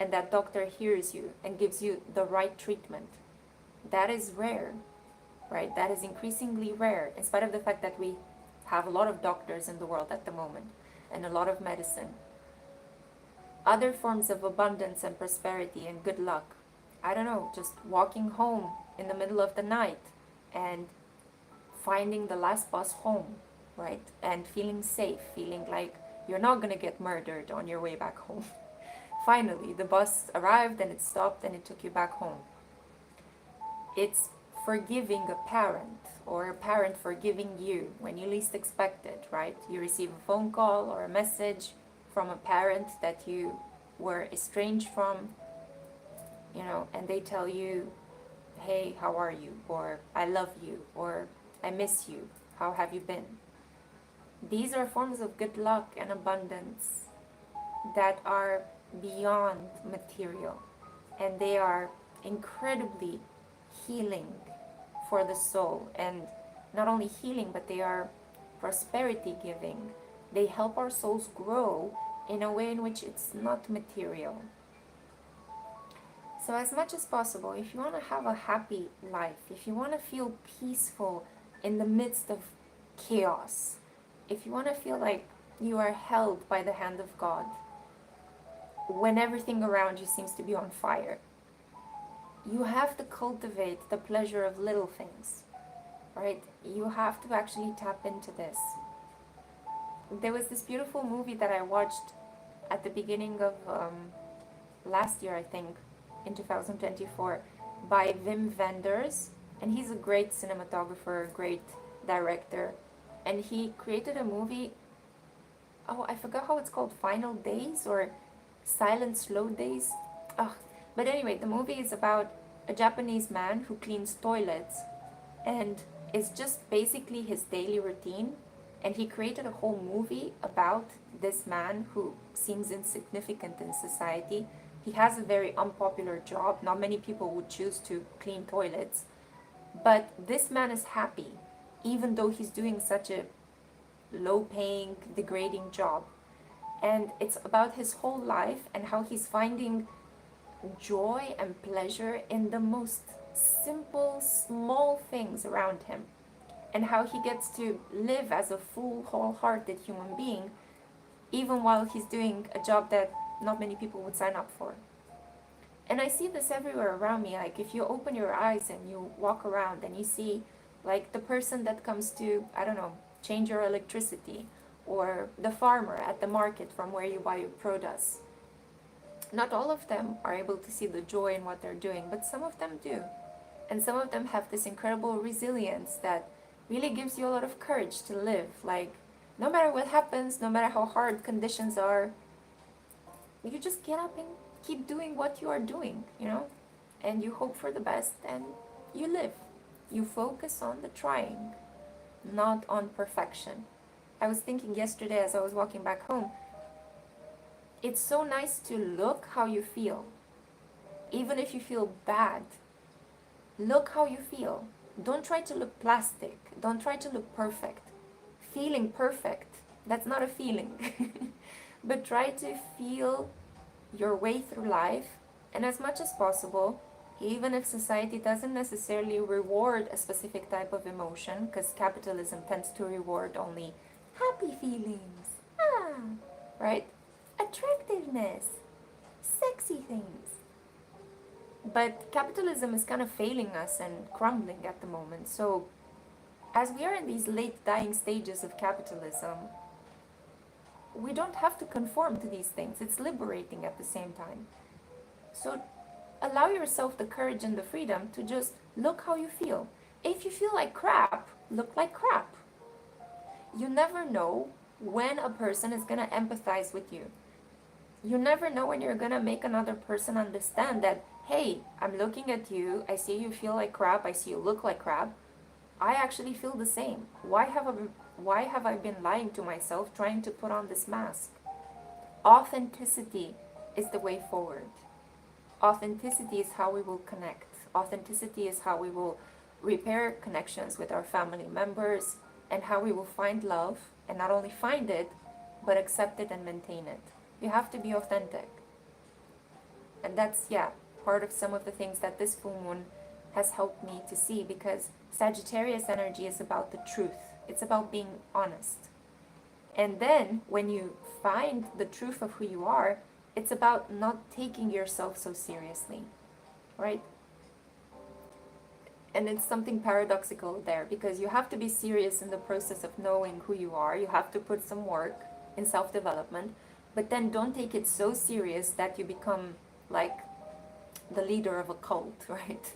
and that doctor hears you and gives you the right treatment. That is rare, right? That is increasingly rare, in spite of the fact that we have a lot of doctors in the world at the moment and a lot of medicine. Other forms of abundance and prosperity and good luck, I don't know, just walking home in the middle of the night and finding the last bus home, right? And feeling safe, feeling like you're not going to get murdered on your way back home. Finally, the bus arrived and it stopped and it took you back home. It's forgiving a parent or a parent forgiving you when you least expect it, right? You receive a phone call or a message from a parent that you were estranged from, and they tell you, hey, how are you? Or I love you, or I miss you. How have you been? These are forms of good luck and abundance that are beyond material, and they are incredibly healing for the soul. And not only healing, but they are prosperity giving. They help our souls grow in a way in which it's not material. So as much as possible, if you want to have a happy life, if you want to feel peaceful in the midst of chaos, if you want to feel like you are held by the hand of God when everything around you seems to be on fire, you have to cultivate the pleasure of little things, right? You have to actually tap into this. There was this beautiful movie that I watched at the beginning of last year, I think, in 2024, by Wim Wenders, and he's a great cinematographer, great director, and he created a movie, I forgot how it's called, Final Days or Silent Slow Days. But anyway, the movie is about a Japanese man who cleans toilets, and it's just basically his daily routine. And he created a whole movie about this man who seems insignificant in society. He has a very unpopular job. Not many people would choose to clean toilets. But this man is happy, even though he's doing such a low-paying, degrading job. And it's about his whole life and how he's finding joy and pleasure in the most simple, small things around him. And how he gets to live as a full, wholehearted human being, even while he's doing a job that not many people would sign up for. And I see this everywhere around me. Like if you open your eyes and you walk around and you see like the person that comes to, I don't know, change your electricity, or the farmer at the market from where you buy your produce. Not all of them are able to see the joy in what they're doing, but some of them do. And some of them have this incredible resilience that really gives you a lot of courage to live. Like, no matter what happens, no matter how hard conditions are, you just get up and keep doing what you are doing, you know? And you hope for the best and you live. You focus on the trying, not on perfection. I was thinking yesterday as I was walking back home, it's so nice to look how you feel. Even if you feel bad, look how you feel. Don't try to look plastic. Don't try to look perfect. Feeling perfect, that's not a feeling. But try to feel your way through life, and as much as possible, even if society doesn't necessarily reward a specific type of emotion, because capitalism tends to reward only happy feelings, right? Attractiveness, sexy things. But capitalism is kind of failing us and crumbling at the moment. So as we are in these late dying stages of capitalism, we don't have to conform to these things. It's liberating at the same time. So allow yourself the courage and the freedom to just look how you feel. If you feel like crap, look like crap. You never know when a person is going to empathize with you. You never know when you're going to make another person understand that, hey, I'm looking at you, I see you feel like crap, I see you look like crap. I actually feel the same. Why have I been lying to myself, trying to put on this mask? Authenticity is the way forward. Authenticity is how we will connect. Authenticity is how we will repair connections with our family members, and how we will find love, and not only find it, but accept it and maintain it. You have to be authentic. And that's, part of some of the things that this full moon has helped me to see, because Sagittarius energy is about the truth. It's about being honest. And then when you find the truth of who you are, it's about not taking yourself so seriously, right? And it's something paradoxical there, because you have to be serious in the process of knowing who you are. You have to put some work in self-development, but then don't take it so serious that you become like the leader of a cult, right?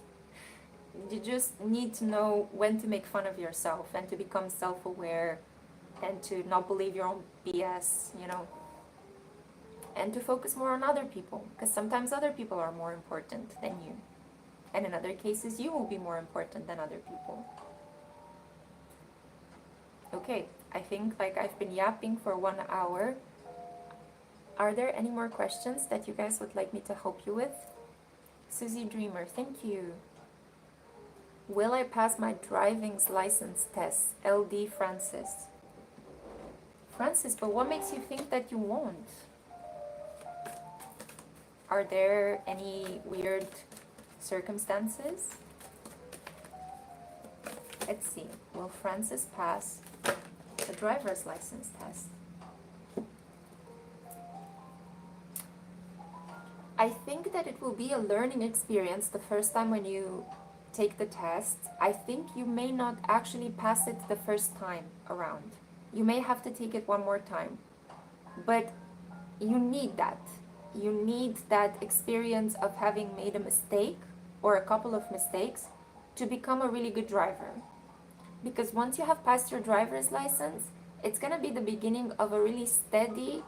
You just need to know when to make fun of yourself and to become self-aware and to not believe your own BS, and to focus more on other people, because sometimes other people are more important than you. And in other cases, you will be more important than other people. Okay, I think I've been yapping for 1 hour. Are there any more questions that you guys would like me to help you with? Susie Dreamer, thank you. Will I pass my driving's license test? LD Francis. Francis, but what makes you think that you won't? Are there any weird circumstances? Let's see. Will Francis pass the driver's license test? I think that it will be a learning experience the first time when you take the test. I think you may not actually pass it the first time around. You may have to take it one more time. But you need that. You need that experience of having made a mistake or a couple of mistakes to become a really good driver. Because once you have passed your driver's license, it's going to be the beginning of a really steady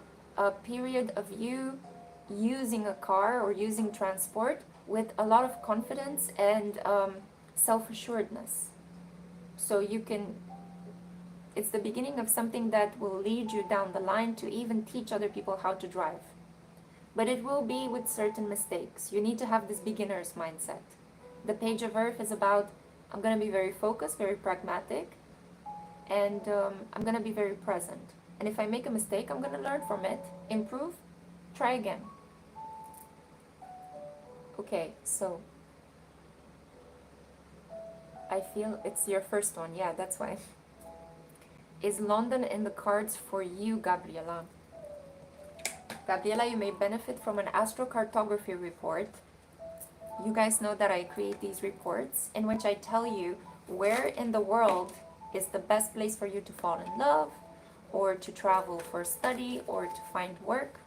period of you using a car or using transport with a lot of confidence and self-assuredness. So it's the beginning of something that will lead you down the line to even teach other people how to drive. But it will be with certain mistakes. You need to have this beginner's mindset. The Page of Earth is about, I'm going to be very focused, very pragmatic, and I'm going to be very present. And if I make a mistake, I'm going to learn from it, improve, try again. Okay, so I feel it's your first one. Yeah, that's why. Is London in the cards for you, Gabriela? Gabriela, you may benefit from an astrocartography report You guys know that I create these reports in which I tell you where in the world is the best place for you to fall in love, or to travel for study, or to find work.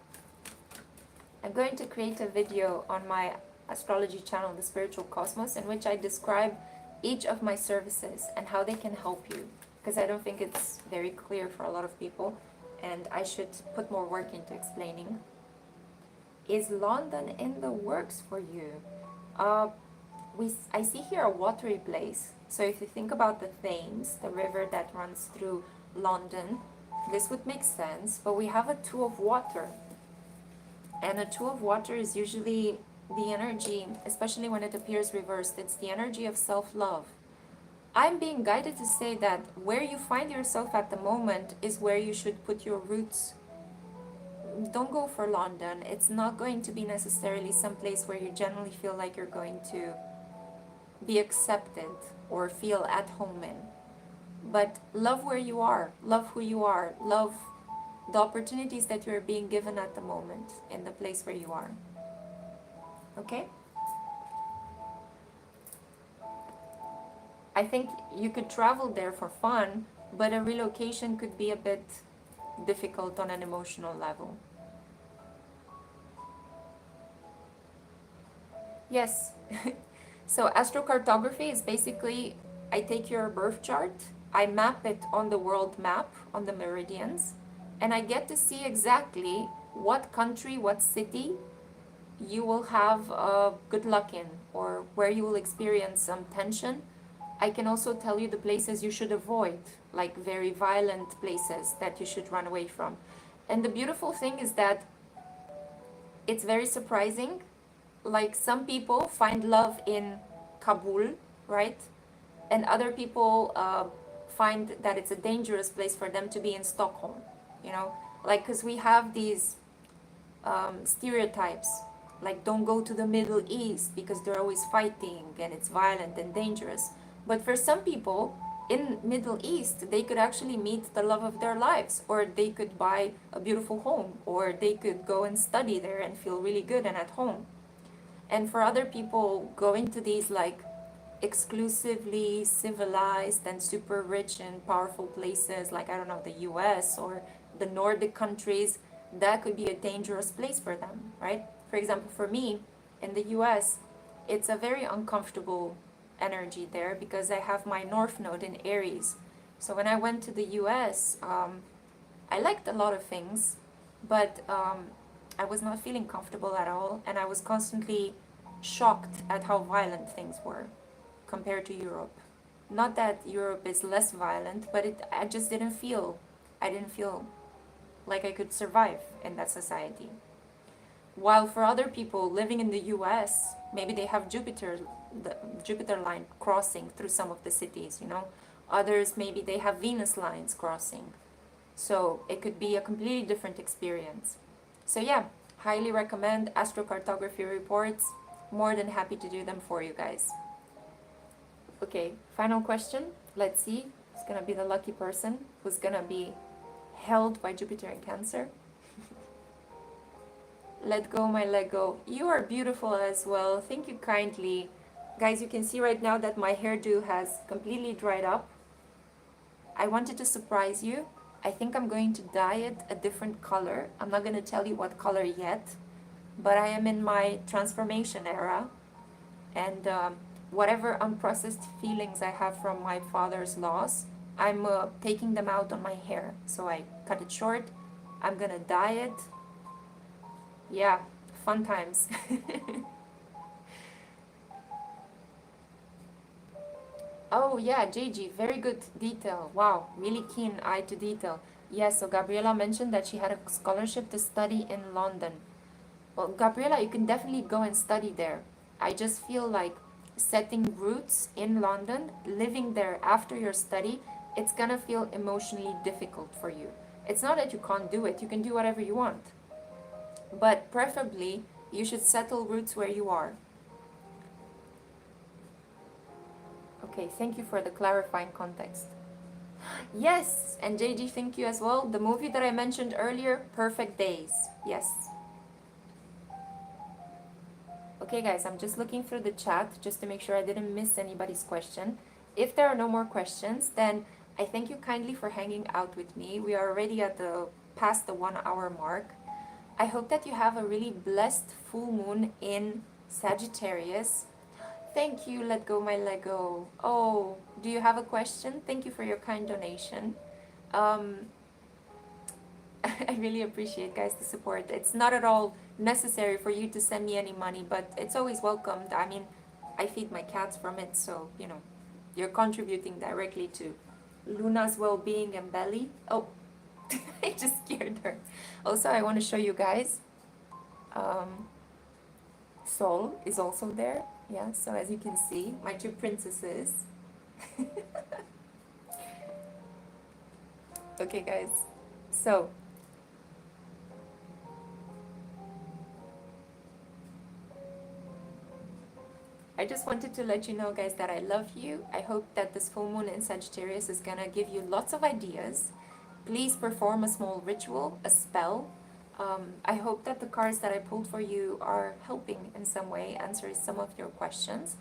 I'm going to create a video on my astrology channel, The Spiritual Cosmos, in which I describe each of my services and how they can help you, because I don't think it's very clear for a lot of people, and I should put more work into explaining. Is London in the works for you? I see here a watery place. So if you think about the Thames, the river that runs through London, this would make sense. But we have a two of water. And a two of water is usually the energy, especially when it appears reversed, it's the energy of self-love. I'm being guided to say that where you find yourself at the moment is where you should put your roots. Don't go for London. It's not going to be necessarily some place where you generally feel like you're going to be accepted or feel at home in. But love where you are, love who you are, love the opportunities that you're being given at the moment in the place where you are. Okay? I think you could travel there for fun, but a relocation could be a bit difficult on an emotional level. Yes. So astrocartography is basically, I take your birth chart, I map it on the world map, on the meridians, and I get to see exactly what country, what city you will have good luck in, or where you will experience some tension. I can also tell you the places you should avoid, like very violent places that you should run away from. And the beautiful thing is that it's very surprising. Like some people find love in Kabul, right? And other people find that it's a dangerous place for them to be in Stockholm, you know? Like, because we have these stereotypes, like don't go to the Middle East because they're always fighting and it's violent and dangerous. But for some people in Middle East, they could actually meet the love of their lives, or they could buy a beautiful home, or they could go and study there and feel really good and at home. And for other people, going to these like exclusively civilized and super rich and powerful places like, I don't know, the US or the Nordic countries, that could be a dangerous place for them, right? For example, for me, in the US, it's a very uncomfortable energy there because I have my North Node in Aries. So when I went to the US, I liked a lot of things, but I was not feeling comfortable at all, and I was constantly shocked at how violent things were compared to Europe. Not that Europe is less violent, but I just didn't feel like I could survive in that society. While for other people living in the US, maybe they have the Jupiter line crossing through some of the cities, you know. Others, maybe they have Venus lines crossing. So it could be a completely different experience. So yeah, highly recommend astrocartography reports. More than happy to do them for you guys. Okay, final question. Let's see who's gonna be the lucky person who's gonna be held by Jupiter in Cancer. Let go, my Lego. You are beautiful as well. Thank you kindly. Guys, you can see right now that my hairdo has completely dried up. I wanted to surprise you. I think I'm going to dye it a different color. I'm not going to tell you what color yet, but I am in my transformation era, and whatever unprocessed feelings I have from my father's loss, I'm taking them out on my hair. So I cut it short. I'm going to dye it. Yeah, fun times. Oh yeah, JG, very good detail. Wow, really keen eye to detail. Yes, so Gabriela mentioned that she had a scholarship to study in London. Well, Gabriela, you can definitely go and study there. I just feel like setting roots in London, living there after your study, it's gonna feel emotionally difficult for you. It's not that you can't do it, you can do whatever you want. But preferably, you should settle roots where you are. Okay, thank you for the clarifying context. Yes, and JG, thank you as well. The movie that I mentioned earlier, Perfect Days. Yes. Okay, guys, I'm just looking through the chat just to make sure I didn't miss anybody's question. If there are no more questions, then I thank you kindly for hanging out with me. We are already at the past the 1 hour mark. I hope that you have a really blessed full moon in Sagittarius. Thank you, Let Go My Lego. Oh, do you have a question? Thank you for your kind donation. Um, I really appreciate, guys, the support. It's not at all necessary for you to send me any money, but it's always welcomed. I mean, I feed my cats from it, so, you know, you're contributing directly to Luna's well-being and belly. Oh, I just scared her. Also, I want to show you guys, Sol is also there. Yeah, so as you can see, my two princesses. Okay, guys, so I just wanted to let you know, guys, that I love you. I hope that this full moon in Sagittarius is gonna give you lots of ideas. Please perform a small ritual, a spell. I hope that the cards that I pulled for you are helping in some way, answer some of your questions.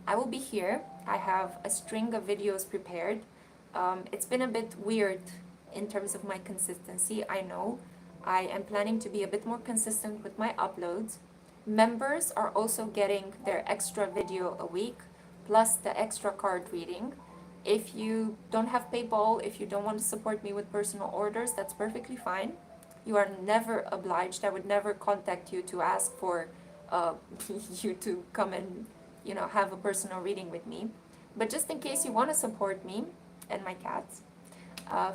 I will be here. I have a string of videos prepared. It's been a bit weird in terms of my consistency, I know. I am planning to be a bit more consistent with my uploads. Members are also getting their extra video a week, plus the extra card reading. If you don't have PayPal, if you don't want to support me with personal orders, that's perfectly fine. You are never obliged. I would never contact you to ask for you to come and, you know, have a personal reading with me. But just in case you want to support me and my cats,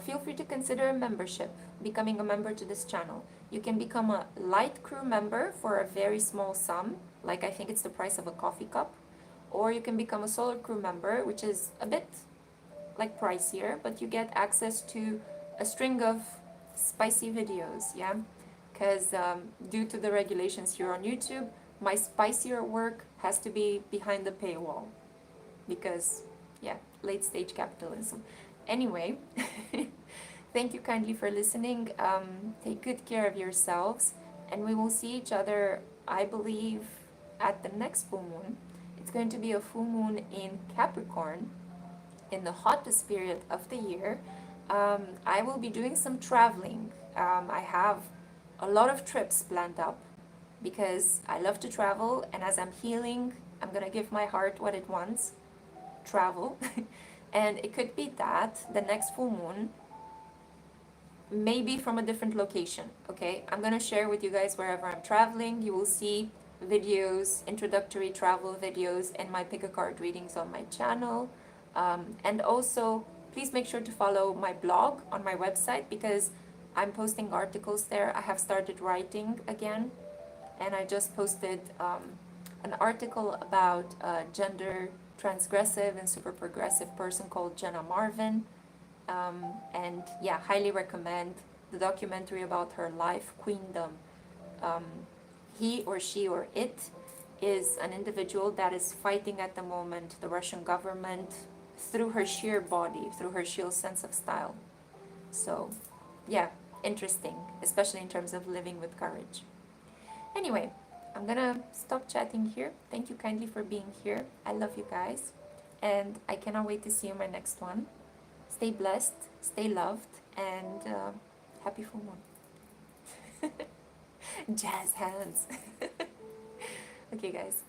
feel free to consider a membership, becoming a member to this channel. You can become a light crew member for a very small sum, like I think it's the price of a coffee cup, or you can become a solar crew member, which is a bit like pricier, but you get access to a string of spicy videos, yeah? Because due to the regulations here on YouTube, my spicier work has to be behind the paywall because, yeah, late stage capitalism. Anyway, thank you kindly for listening. Take good care of yourselves, and we will see each other, I believe, at the next full moon. It's going to be a full moon in Capricorn in the hottest period of the year. I will be doing some traveling. I have a lot of trips planned up because I love to travel, and as I'm healing, I'm gonna give my heart what it wants, travel. And it could be that the next full moon maybe from a different location. Okay, I'm gonna share with you guys wherever I'm traveling. You will see videos, introductory travel videos, and my pick a card readings on my channel. And also, please make sure to follow my blog on my website because I'm posting articles there. I have started writing again, and I just posted an article about a gender transgressive and super progressive person called Jenna Marvin. And yeah, highly recommend the documentary about her life, Queendom. Um, he or she or it is an individual that is fighting at the moment the Russian government through her sheer body, through her sheer sense of style. So yeah, interesting, especially in terms of living with courage. Anyway, I'm gonna stop chatting here. Thank you kindly for being here. I love you guys, and I cannot wait to see you in my next one. Stay blessed, stay loved, and happy full moon. Jazz hands. Okay, guys.